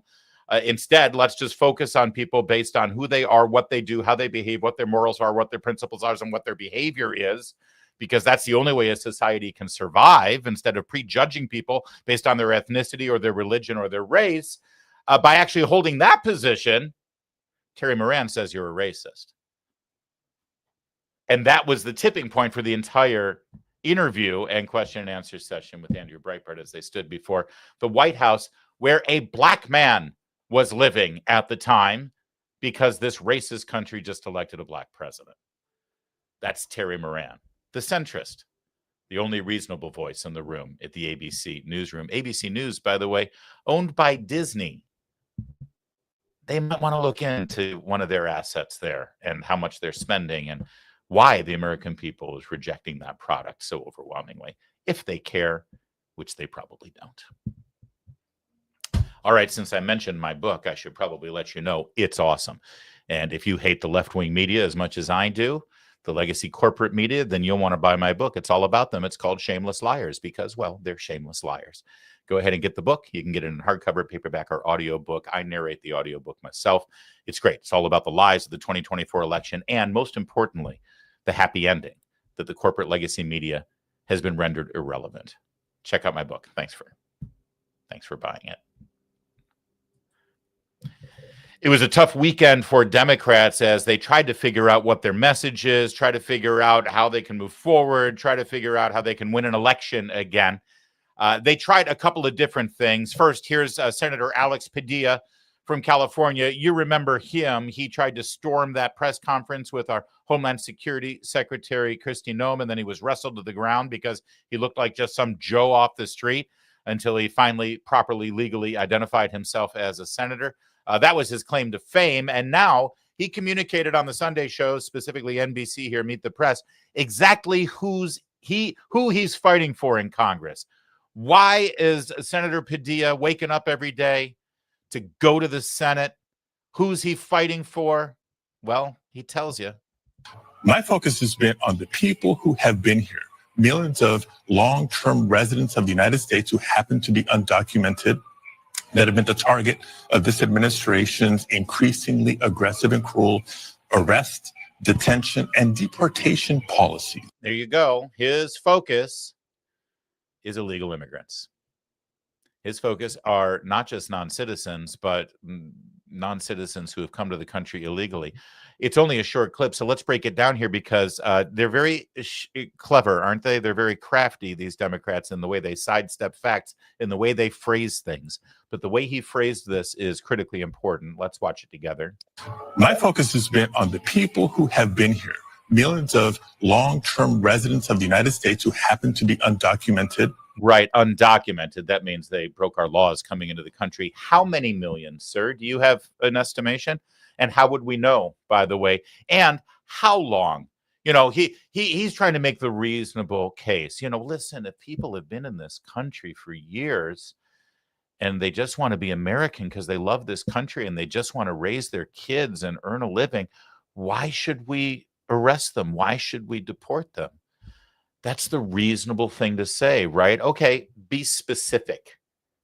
Instead, let's just focus on people based on who they are, what they do, how they behave, what their morals are, what their principles are, and what their behavior is, because that's the only way a society can survive, instead of prejudging people based on their ethnicity or their religion or their race. By actually holding that position, Terry Moran says you're a racist. And that was the tipping point for the entire interview and question and answer session with Andrew Breitbart as they stood before the White House, where a Black man was living at the time, because this racist country just elected a Black president. That's Terry Moran, the centrist, the only reasonable voice in the room at the ABC newsroom. ABC News, by the way, owned by Disney. They might want to look into one of their assets there and how much they're spending and why the American people is rejecting that product so overwhelmingly, if they care, which they probably don't. All right, since I mentioned my book, I should probably let you know it's awesome. And if you hate the left-wing media as much as I do, the legacy corporate media, then you'll want to buy my book. It's all about them. It's called Shameless Liars because, well, they're shameless liars. Go ahead and get the book. You can get it in hardcover, paperback, or audiobook. I narrate the audiobook myself. It's great. It's all about the lies of the 2024 election and, most importantly, the happy ending that the corporate legacy media has been rendered irrelevant. Check out my book. Thanks for buying it. It was a tough weekend for Democrats as they tried to figure out what their message is, try to figure out how they can move forward, try to figure out how they can win an election again. They tried a couple of different things. First, here's Senator Alex Padilla from California. You remember him. He tried to storm that press conference with our Homeland Security Secretary, Kristi Noem, and then he was wrestled to the ground because he looked like just some Joe off the street until he finally properly, legally identified himself as a senator. That was his claim to fame. And now he communicated on the Sunday show, specifically NBC here, Meet the Press, exactly who he's fighting for in Congress. Why is Senator Padilla waking up every day to go to the Senate? Who's he fighting for? Well, he tells you. My focus has been on the people who have been here, millions of long-term residents of the United States who happen to be undocumented, that have been the target of this administration's increasingly aggressive and cruel arrest, detention, and deportation policy. There you go. His focus is illegal immigrants. His focus are not just non-citizens, but non-citizens who have come to the country illegally. It's only a short clip, so let's break it down here because they're very clever, aren't they? They're very crafty, these Democrats, in the way they sidestep facts, in the way they phrase things. But the way he phrased this is critically important. Let's watch it together. My focus has been on the people who have been here, millions of long-term residents of the United States who happen to be undocumented. Right, undocumented. That means they broke our laws coming into the country. How many millions, sir? Do you have an estimation? And how would we know, by the way? And how long? You know, he's trying to make the reasonable case. You know, listen, if people have been in this country for years and they just want to be American because they love this country and they just want to raise their kids and earn a living, why should we arrest them? Why should we deport them? That's the reasonable thing to say, right? Okay, be specific.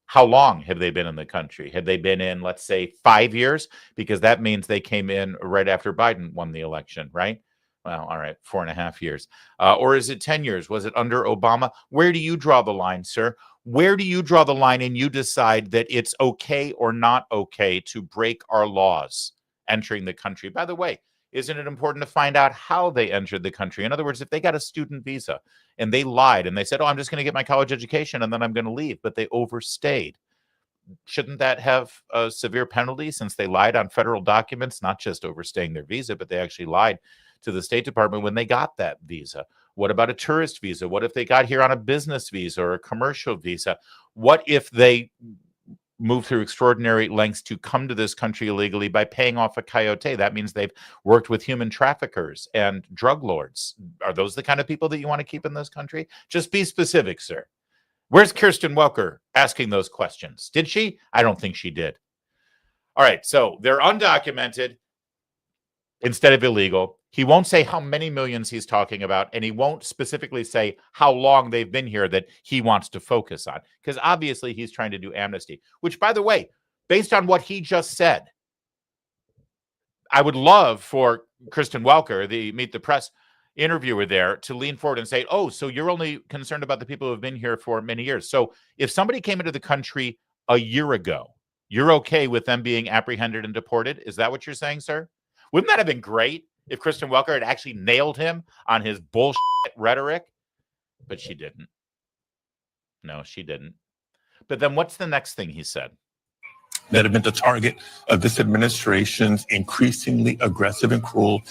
How long have they been in the country? Have they been in, let's say, 5 years? Because that means they came in right after Biden won the election, right? Well, all right, 4.5 years. Or is it 10 years? Was it under Obama? Where do you draw the line, sir? Where do you draw the line and you decide that it's okay or not okay to break our laws entering the country? By the way, isn't it important to find out how they entered the country? In other words, if they got a student visa and they lied and they said, oh, I'm just going to get my college education and then I'm going to leave, but they overstayed, shouldn't that have a severe penalty since they lied on federal documents, not just overstaying their visa, but they actually lied to the State Department when they got that visa? What about a tourist visa? What if they got here on a business visa or a commercial visa? What if they move through extraordinary lengths to come to this country illegally by paying off a coyote? That means they've worked with human traffickers and drug lords. Are those the kind of people that you want to keep in this country? Just be specific, sir. Where's Kirsten Welker asking those questions? Did she? I don't think she did. All right, so they're undocumented instead of illegal. He won't say how many millions he's talking about, and he won't specifically say how long they've been here that he wants to focus on, because obviously he's trying to do amnesty, which, by the way, based on what he just said, I would love for Kristen Welker, the Meet the Press interviewer there, to lean forward and say, oh, so you're only concerned about the people who have been here for many years. So if somebody came into the country a year ago, you're okay with them being apprehended and deported? Is that what you're saying, sir? Wouldn't that have been great if Kristen Welker had actually nailed him on his bullshit rhetoric? But she didn't. No, she didn't. But then what's the next thing he said? That have been the target of this administration's increasingly aggressive and cruel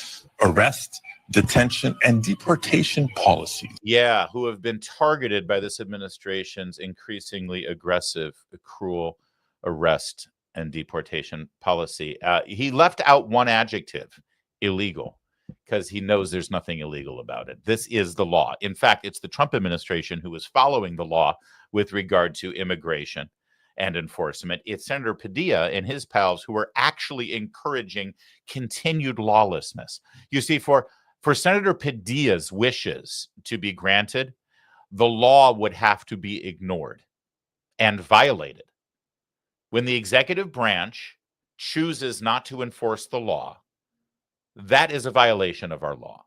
arrest, detention, and deportation policies. Yeah, who have been targeted by this administration's increasingly aggressive, cruel arrest and deportation policy. He left out one adjective, illegal, because he knows there's nothing illegal about it. This is the law. In fact, it's the Trump administration who is following the law with regard to immigration and enforcement. It's Senator Padilla and his pals who are actually encouraging continued lawlessness. You see, for Senator Padilla's wishes to be granted, the law would have to be ignored and violated. When the executive branch chooses not to enforce the law, that is a violation of our law.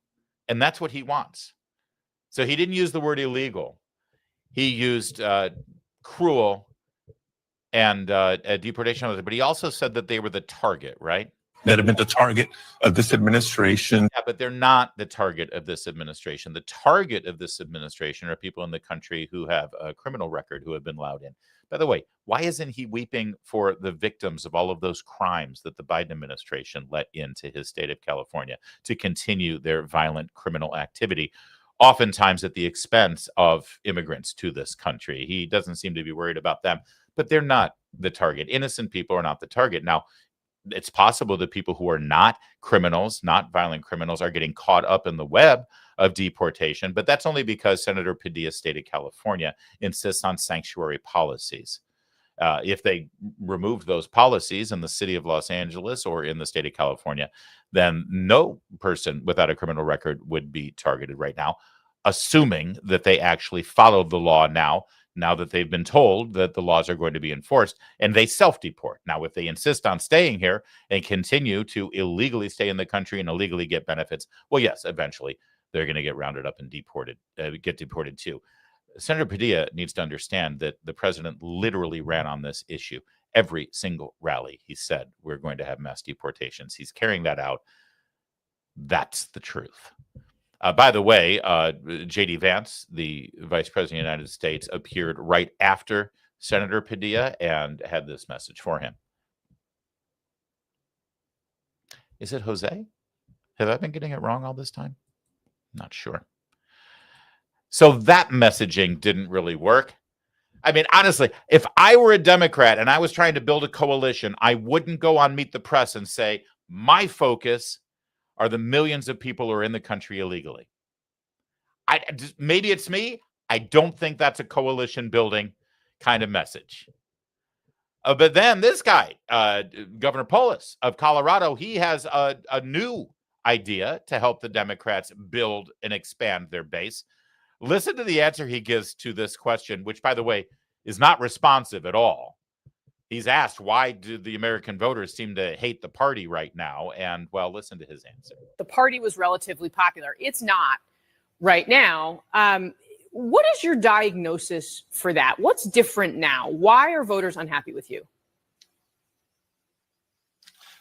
And that's what he wants. So he didn't use the word illegal. He used cruel and deportation, but he also said that they were the target, right? That have been the target of this administration. Yeah, but they're not the target of this administration. The target of this administration are people in the country who have a criminal record who have been allowed in. By the way, why isn't he weeping for the victims of all of those crimes that the Biden administration let into his state of California to continue their violent criminal activity, oftentimes at the expense of immigrants to this country? He doesn't seem to be worried about them, but they're not the target. Innocent people are not the target. Now, it's possible that people who are not criminals, not violent criminals, are getting caught up in the web of deportation, but that's only because Senator Padilla's state of California insists on sanctuary policies. If they removed those policies in the city of Los Angeles or in the state of California, then no person without a criminal record would be targeted right now, assuming that they actually followed the law now that they've been told that the laws are going to be enforced, and they self-deport. Now, if they insist on staying here and continue to illegally stay in the country and illegally get benefits, well, yes, eventually they're going to get rounded up and get deported too. Senator Padilla needs to understand that the president literally ran on this issue. Every single rally, he said, we're going to have mass deportations. He's carrying that out. That's the truth. By the way, J.D. Vance, the Vice President of the United States, appeared right after Senator Padilla and had this message for him. Is it Jose? Have I been getting it wrong all this time? Not sure. So that messaging didn't really work. I mean, honestly, if I were a Democrat and I was trying to build a coalition, I wouldn't go on Meet the Press and say, my focus are the millions of people who are in the country illegally. Maybe it's me. I don't think that's a coalition building kind of message. But then this guy, Governor Polis of Colorado, he has a new idea to help the Democrats build and expand their base. Listen to the answer he gives to this question, which, by the way, is not responsive at all. He's asked, why do the American voters seem to hate the party right now? And, well, listen to his answer. The party was relatively popular. It's not right now. What is your diagnosis for that? What's different now? Why are voters unhappy with you?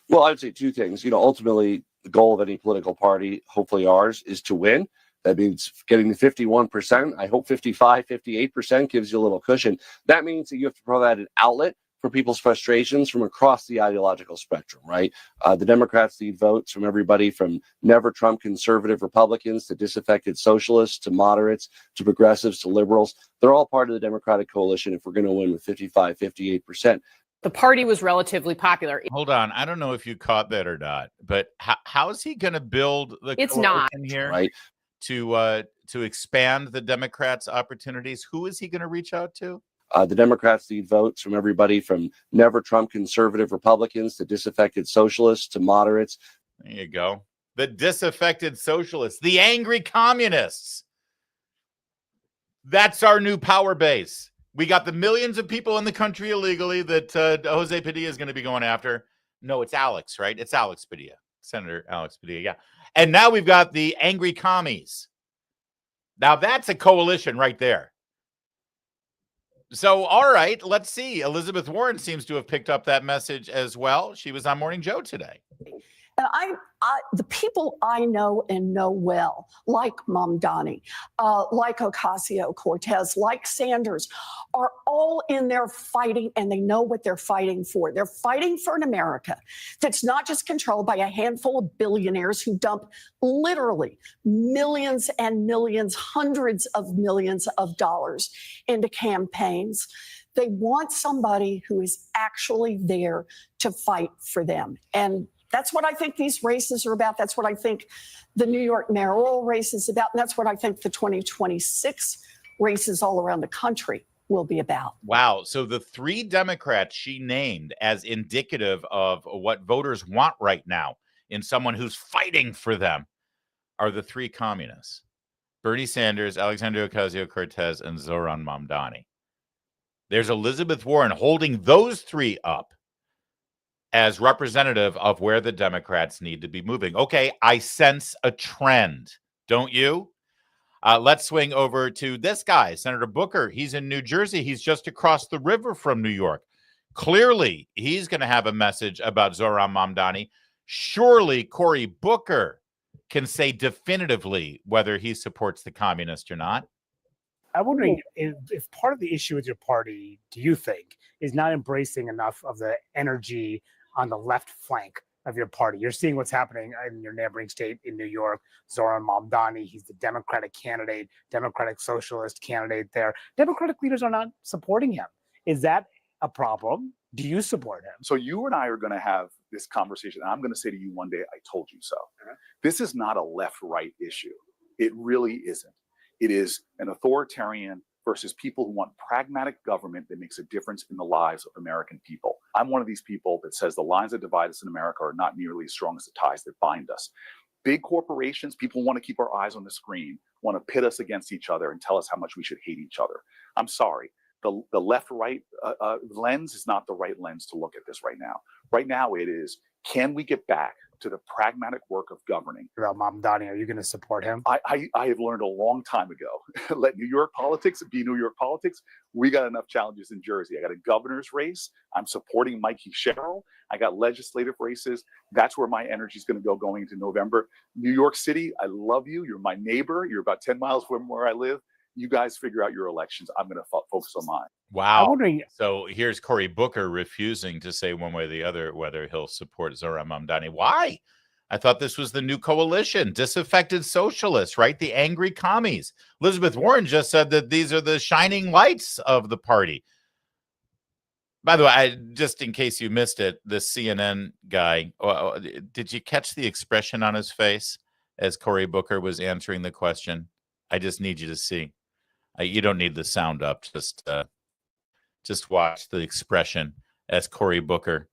Well, I would say two things. Ultimately, the goal of any political party, hopefully ours, is to win. That means getting the 51%. I hope 55, 58% gives you a little cushion. That means that you have to provide an outlet for people's frustrations from across the ideological spectrum, right? The Democrats need votes from everybody from never Trump conservative Republicans to disaffected socialists to moderates to progressives to liberals. They're all part of the Democratic coalition if we're going to win with 55, 58%. The party was relatively popular. Hold on. I don't know if you caught that or not, but how is he going to build the It's coalition not. here, right, to expand the Democrats' opportunities? Who is he going to reach out to? The Democrats need votes from everybody from never Trump conservative Republicans to disaffected socialists to moderates. There you go. The disaffected socialists, the angry communists. That's our new power base. We got the millions of people in the country illegally that Jose Padilla is going to be going after. No, it's Alex, right? It's Alex Padilla, Senator Alex Padilla, yeah. And now we've got the angry commies. Now that's a coalition right there. So, all right, let's see. Elizabeth Warren seems to have picked up that message as well. She was on Morning Joe today. And the people I know and know well, like Mamdani, like Ocasio-Cortez, like Sanders, are all in there fighting, and they know what they're fighting for. They're fighting for an America that's not just controlled by a handful of billionaires who dump literally millions and millions, hundreds of millions of dollars into campaigns. They want somebody who is actually there to fight for them. And that's what I think these races are about. That's what I think the New York mayoral race is about. And that's what I think the 2026 races all around the country will be about. Wow. So the three Democrats she named as indicative of what voters want right now in someone who's fighting for them are the three communists: Bernie Sanders, Alexandria Ocasio-Cortez, and Zohran Mamdani. There's Elizabeth Warren holding those three up as representative of where the Democrats need to be moving. Okay, I sense a trend, don't you? Let's swing over to this guy, Senator Booker. He's in New Jersey. He's just across the river from New York. Clearly, he's going to have a message about Zohran Mamdani. Surely Cory Booker can say definitively whether he supports the communist or not. I'm wondering if part of the issue with your party, do you think, is not embracing enough of the energy on the left flank of your party? You're seeing what's happening in your neighboring state in New York. Zohran Mamdani, he's the Democratic candidate, Democratic Socialist candidate there. Democratic leaders are not supporting him. Is that a problem? Do you support him? So you and I are going to have this conversation. And I'm going to say to you one day, I told you so. This is not a left-right issue. It really isn't. It is an authoritarian versus people who want pragmatic government that makes a difference in the lives of American people. I'm one of these people that says the lines that divide us in America are not nearly as strong as the ties that bind us. Big corporations, people want to keep our eyes on the screen, want to pit us against each other and tell us how much we should hate each other. I'm sorry. The left-right lens is not the right lens to look at this right now. Right now it is, can we get back to the pragmatic work of governing? About Mamdani, are you going to support him? I have learned a long time ago, let New York politics be New York politics. We got enough challenges in Jersey. I got a governor's race. I'm supporting Mikey Sherrill. I got legislative races. That's where my energy is going to go going into November. New York City, I love you. You're my neighbor. You're about 10 miles from where I live. You guys figure out your elections. I'm going to focus on mine. Wow. So here's Cory Booker refusing to say one way or the other whether he'll support Zohran Mamdani. Why? I thought this was the new coalition, disaffected socialists, right? The angry commies. Elizabeth Warren just said that these are the shining lights of the party. By the way, just in case you missed it, this CNN guy, did you catch the expression on his face as Cory Booker was answering the question? I just need you to see. You don't need the sound up. Just watch the expression as Cory Booker.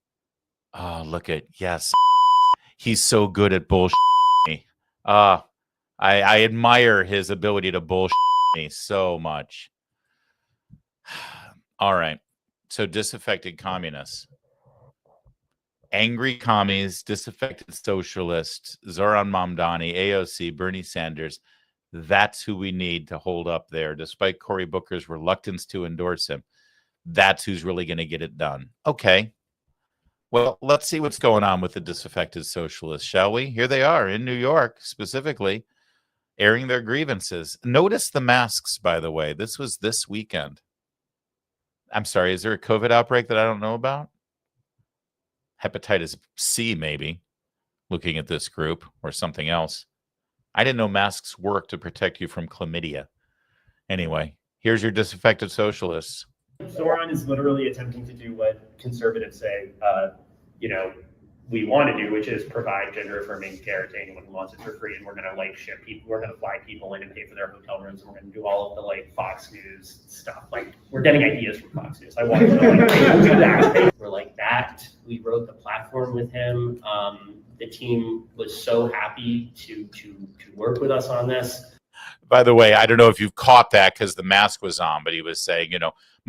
Oh, look at, yes. He's so good at bullshit me. I admire his ability to bullshit me so much. All right. So disaffected communists. Angry commies, disaffected socialists, Zohran Mamdani, AOC, Bernie Sanders. That's who we need to hold up there, despite Cory Booker's reluctance to endorse him. That's who's really going to get it done. Okay. Well, let's see what's going on with the disaffected socialists, shall we? Here they are in New York, specifically, airing their grievances. Notice the masks, by the way. This was this weekend. I'm sorry, is there a COVID outbreak that I don't know about? Hepatitis C, maybe, looking at this group, or something else. I didn't know masks work to protect you from chlamydia. Anyway, here's your disaffected socialists. Zohran is literally attempting to do what conservatives say, we want to do, which is provide gender-affirming care to anyone who wants it for free. And we're going to ship people, we're going to fly people in and pay for their hotel rooms. And we're going to do all of the Fox News stuff. We're getting ideas from Fox News. I want to do that. We're like that. We wrote the platform with him. The team was so happy to work with us on this. By the way, I don't know if you've caught that because the mask was on, but he was saying,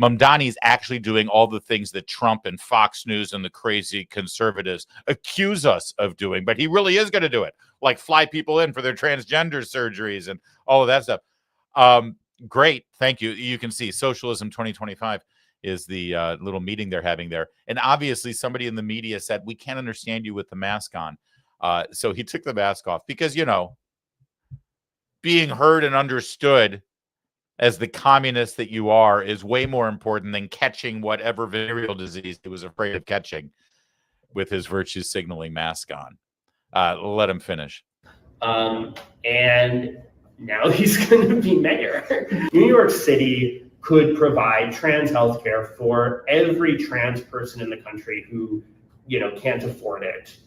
Mamdani's actually doing all the things that Trump and Fox News and the crazy conservatives accuse us of doing, but he really is going to do it, like fly people in for their transgender surgeries and all of that stuff. Great. Thank you. You can see Socialism 2025 is the little meeting they're having there. And obviously somebody in the media said, we can't understand you with the mask on. So he took the mask off because, you know, being heard and understood as the communist that you are is way more important than catching whatever venereal disease he was afraid of catching with his virtue signaling mask on. Let him finish. And now he's going to be mayor. New York City could provide trans healthcare for every trans person in the country who, you know, can't afford it.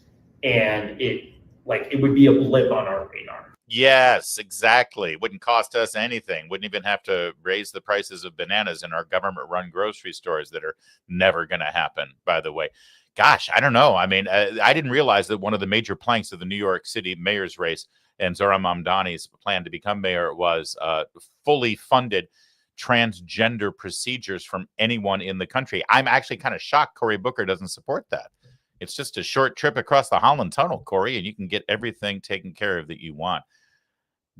And it would be a blip on our radar. Yes, exactly. Wouldn't cost us anything. Wouldn't even have to raise the prices of bananas in our government-run grocery stores that are never going to happen, by the way. Gosh, I don't know. I mean, I didn't realize that one of the major planks of the New York City mayor's race and Zohran Mamdani's plan to become mayor was fully funded transgender procedures from anyone in the country. I'm actually kind of shocked Cory Booker doesn't support that. It's just a short trip across the Holland Tunnel, Cory, and you can get everything taken care of that you want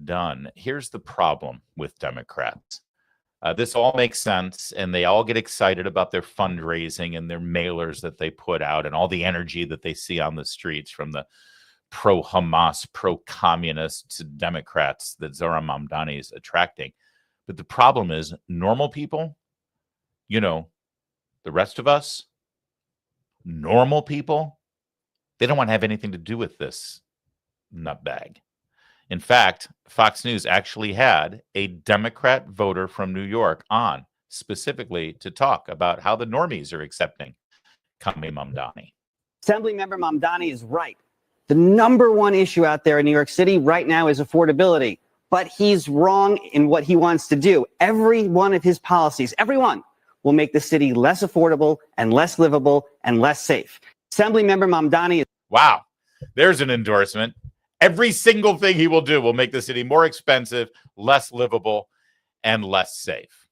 done. Here's the problem with Democrats. This all makes sense, and they all get excited about their fundraising and their mailers that they put out and all the energy that they see on the streets from the pro-Hamas, pro-communist Democrats that Zohran Mamdani is attracting. But the problem is normal people, you know, the rest of us, normal people, they don't want to have anything to do with this nutbag. In fact, Fox News actually had a Democrat voter from New York on specifically to talk about how the normies are accepting Kami Mamdani. Assemblymember Mamdani is right. The number one issue out there in New York City right now is affordability, but he's wrong in what he wants to do. Every one of his policies, every one, will make the city less affordable and less livable and less safe. Assemblymember Mamdani is... Wow, there's an endorsement. Every single thing he will do will make the city more expensive, less livable, and less safe.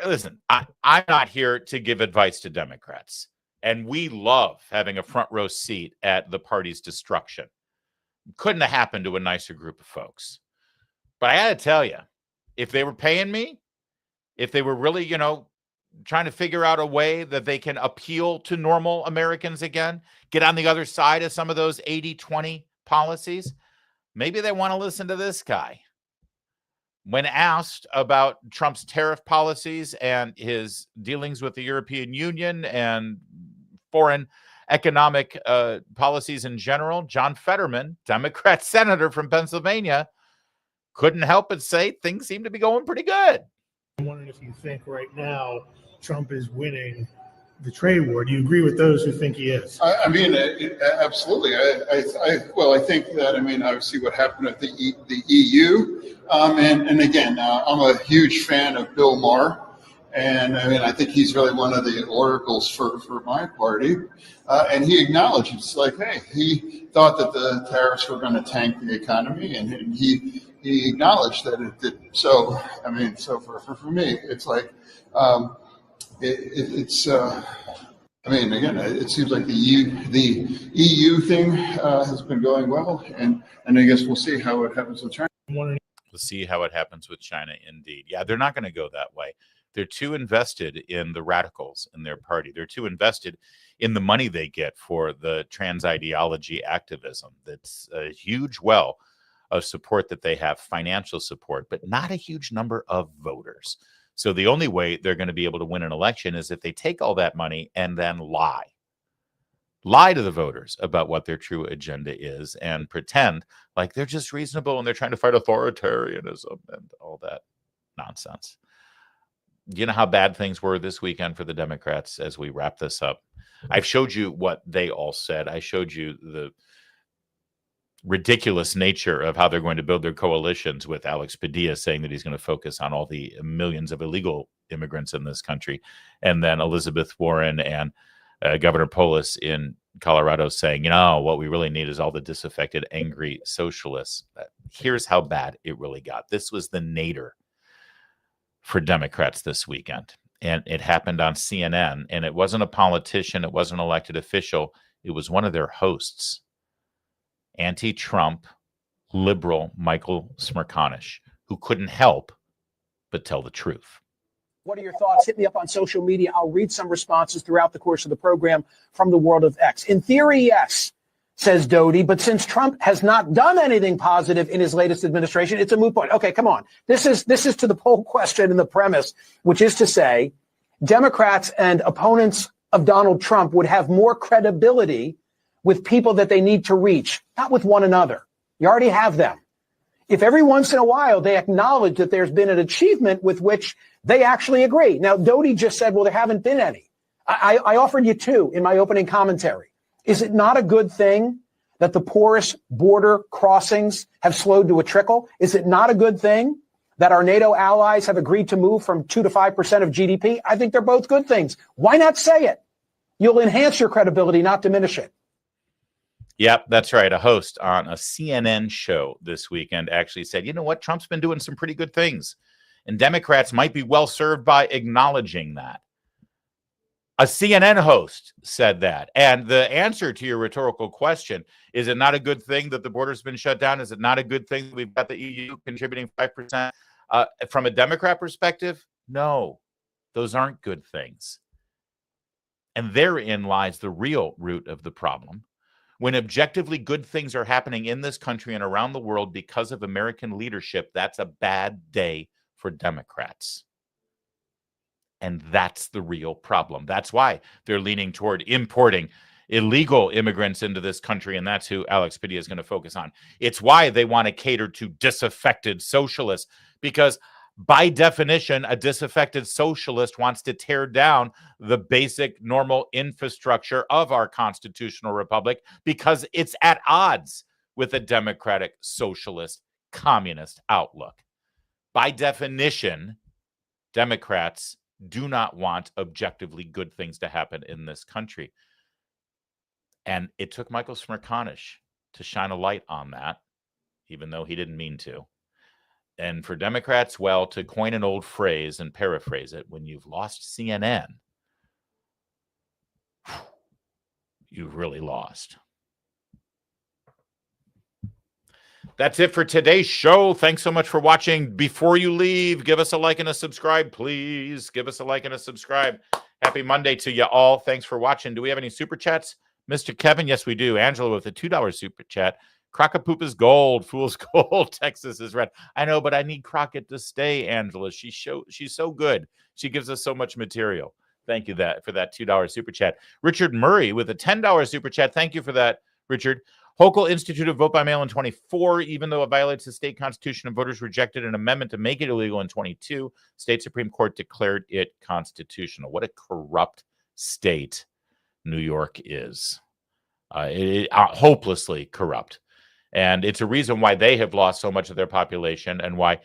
Listen, I'm not here to give advice to Democrats, and we love having a front row seat at the party's destruction. Couldn't have happened to a nicer group of folks. But I got to tell you, if they were paying me, if they were really, you know, trying to figure out a way that they can appeal to normal Americans again, get on the other side of some of those 80-20 policies, maybe they want to listen to this guy. When asked about Trump's tariff policies and his dealings with the European Union and foreign economic policies in general, John Fetterman, Democrat senator from Pennsylvania, couldn't help but say things seem to be going pretty good. I'm wondering if you think right now Trump is winning the trade war. Do you agree with those who think he is? I mean, absolutely. I think that, I mean, obviously what happened at the EU. And again, I'm a huge fan of Bill Maher. And I mean, I think he's really one of the oracles for my party. And he acknowledges, like, hey, he thought that the tariffs were going to tank the economy. And he acknowledged that it did. So, I mean, so for me, it's like, I mean, again, it seems like the EU thing has been going well, and I guess we'll see how it happens with China. We'll see how it happens with China, indeed. Yeah, they're not going to go that way. They're too invested in the radicals in their party. They're too invested in the money they get for the trans ideology activism. That's a huge well of support that they have, financial support, but not a huge number of voters. So the only way they're going to be able to win an election is if they take all that money and then lie to the voters about what their true agenda is and pretend like they're just reasonable and they're trying to fight authoritarianism and all that nonsense. You know how bad things were this weekend for the Democrats as we wrap this up? I've showed you what they all said. I showed you the ridiculous nature of how they're going to build their coalitions, with Alex Padilla saying that he's going to focus on all the millions of illegal immigrants in this country. And then Elizabeth Warren and Governor Polis in Colorado saying, you know, what we really need is all the disaffected, angry socialists. Here's how bad it really got. This was the nadir for Democrats this weekend. And it happened on CNN. And it wasn't a politician. It wasn't an elected official. It was one of their hosts, anti-Trump liberal Michael Smerconish, who couldn't help but tell the truth. What are your thoughts? Hit me up on social media. I'll read some responses throughout the course of the program from the world of X. In theory, yes, says Doty. But since Trump has not done anything positive in his latest administration, it's a moot point. Okay, come on. This is to the poll question and the premise, which is to say Democrats and opponents of Donald Trump would have more credibility with people that they need to reach, not with one another. You already have them. If every once in a while they acknowledge that there's been an achievement with which they actually agree. Now, Doty just said, well, there haven't been any. I offered you two in my opening commentary. Is it not a good thing that the porous border crossings have slowed to a trickle? Is it not a good thing that our NATO allies have agreed to move from 2 to 5% of GDP? I think they're both good things. Why not say it? You'll enhance your credibility, not diminish it. Yep, that's right. A host on a CNN show this weekend actually said, you know what? Trump's been doing some pretty good things. And Democrats might be well served by acknowledging that. A CNN host said that. And the answer to your rhetorical question, is it not a good thing that the border's been shut down? Is it not a good thing that we've got the EU contributing 5%? From a Democrat perspective, no, those aren't good things. And therein lies the real root of the problem. When objectively good things are happening in this country and around the world because of American leadership, that's a bad day for Democrats. And that's the real problem. That's why they're leaning toward importing illegal immigrants into this country, and that's who Alex Padilla is going to focus on. It's why they want to cater to disaffected socialists, because by definition, a disaffected socialist wants to tear down the basic normal infrastructure of our constitutional republic because it's at odds with a democratic, socialist, communist outlook. By definition, Democrats do not want objectively good things to happen in this country. And it took Michael Smerconish to shine a light on that, even though he didn't mean to. And for Democrats, well, to coin an old phrase and paraphrase it, when you've lost CNN, you've really lost. That's it for today's show. Thanks so much for watching. Before you leave, give us a like and a subscribe, please. Give us a like and a subscribe. Happy Monday to you all. Thanks for watching. Do we have any super chats? Mr. Kevin, yes, we do. Angela with a $2 super chat. Crockett-Poop is gold. Fool's gold. Texas is red. I know, but I need Crockett to stay, Angela. She's so good. She gives us so much material. Thank you for that $2 super chat. Richard Murray with a $10 super chat. Thank you for that, Richard. Hochul instituted vote by mail in 24, even though it violates the state constitution, and voters rejected an amendment to make it illegal in 22. State Supreme Court declared it constitutional. What a corrupt state New York is. Hopelessly corrupt. And it's a reason why they have lost so much of their population and why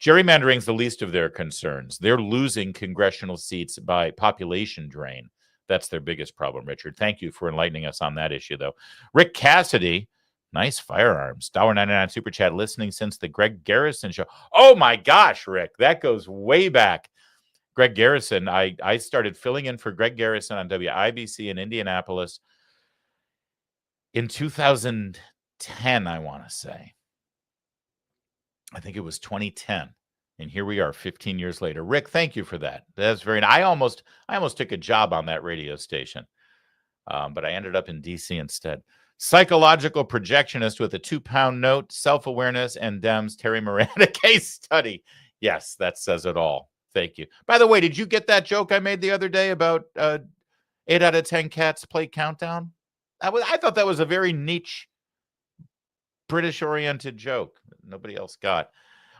gerrymandering is the least of their concerns. They're losing congressional seats by population drain. That's their biggest problem, Richard. Thank you for enlightening us on that issue, though. Rick Cassidy, nice firearms. $1.99 super chat, listening since the Greg Garrison show. Oh, my gosh, Rick. That goes way back. Greg Garrison, I started filling in for Greg Garrison on WIBC in Indianapolis in 2010, I want to say. I think it was 2010. And here we are 15 years later. Rick, thank you for that. That's very nice. I almost took a job on that radio station, but I ended up in D.C. instead. Psychological projectionist with a 2-pound note, self-awareness, and Dems, Terry Miranda case study. Yes, that says it all. Thank you. By the way, did you get that joke I made the other day about 8 out of 10 cats play countdown? I thought that was a very niche, British-oriented joke that nobody else got.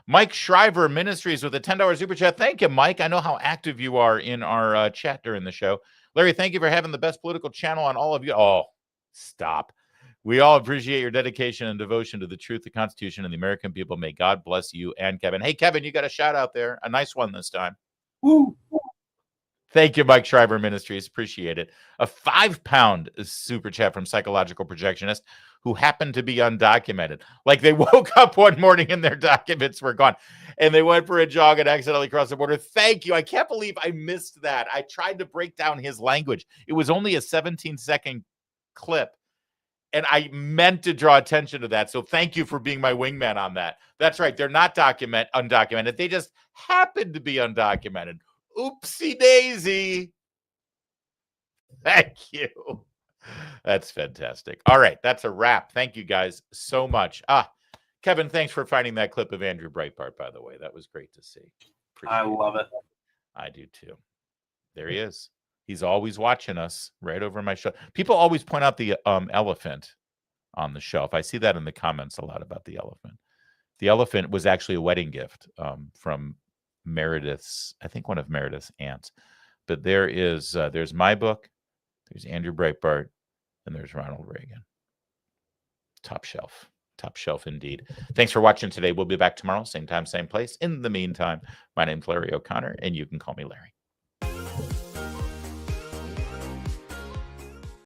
Mike Shriver Ministries with a $10 super chat. Thank you, Mike. I know how active you are in our chat during the show. Larry, thank you for having the best political channel on all of you. Oh, stop. We all appreciate your dedication and devotion to the truth, the Constitution, and the American people. May God bless you and Kevin. Hey, Kevin, you got a shout out there. A nice one this time. Woo. Thank you, Mike Shriver Ministries. Appreciate it. A 5-pound super chat from Psychological Projectionist, who happened to be undocumented. Like they woke up one morning and their documents were gone and they went for a jog and accidentally crossed the border. Thank you. I can't believe I missed that. I tried to break down his language. It was only a 17-second clip. And I meant to draw attention to that. So thank you for being my wingman on that. That's right. They're not undocumented. They just happen to be undocumented. Oopsie daisy. Thank you. That's fantastic. All right, that's a wrap. Thank you guys so much. Kevin, thanks for finding that clip of Andrew Breitbart, by the way. That was great to see. I love it. I do too. There he is. He's always watching us right over my show. People always point out the elephant on the shelf. I see that in the comments a lot about the elephant. The elephant was actually a wedding gift from Meredith's, I think one of Meredith's aunts. But there's my book, there's Andrew Breitbart, and there's Ronald Reagan. Top shelf indeed. Thanks for watching today. We'll be back tomorrow, same time, same place. In the meantime, my name's Larry O'Connor, and you can call me Larry.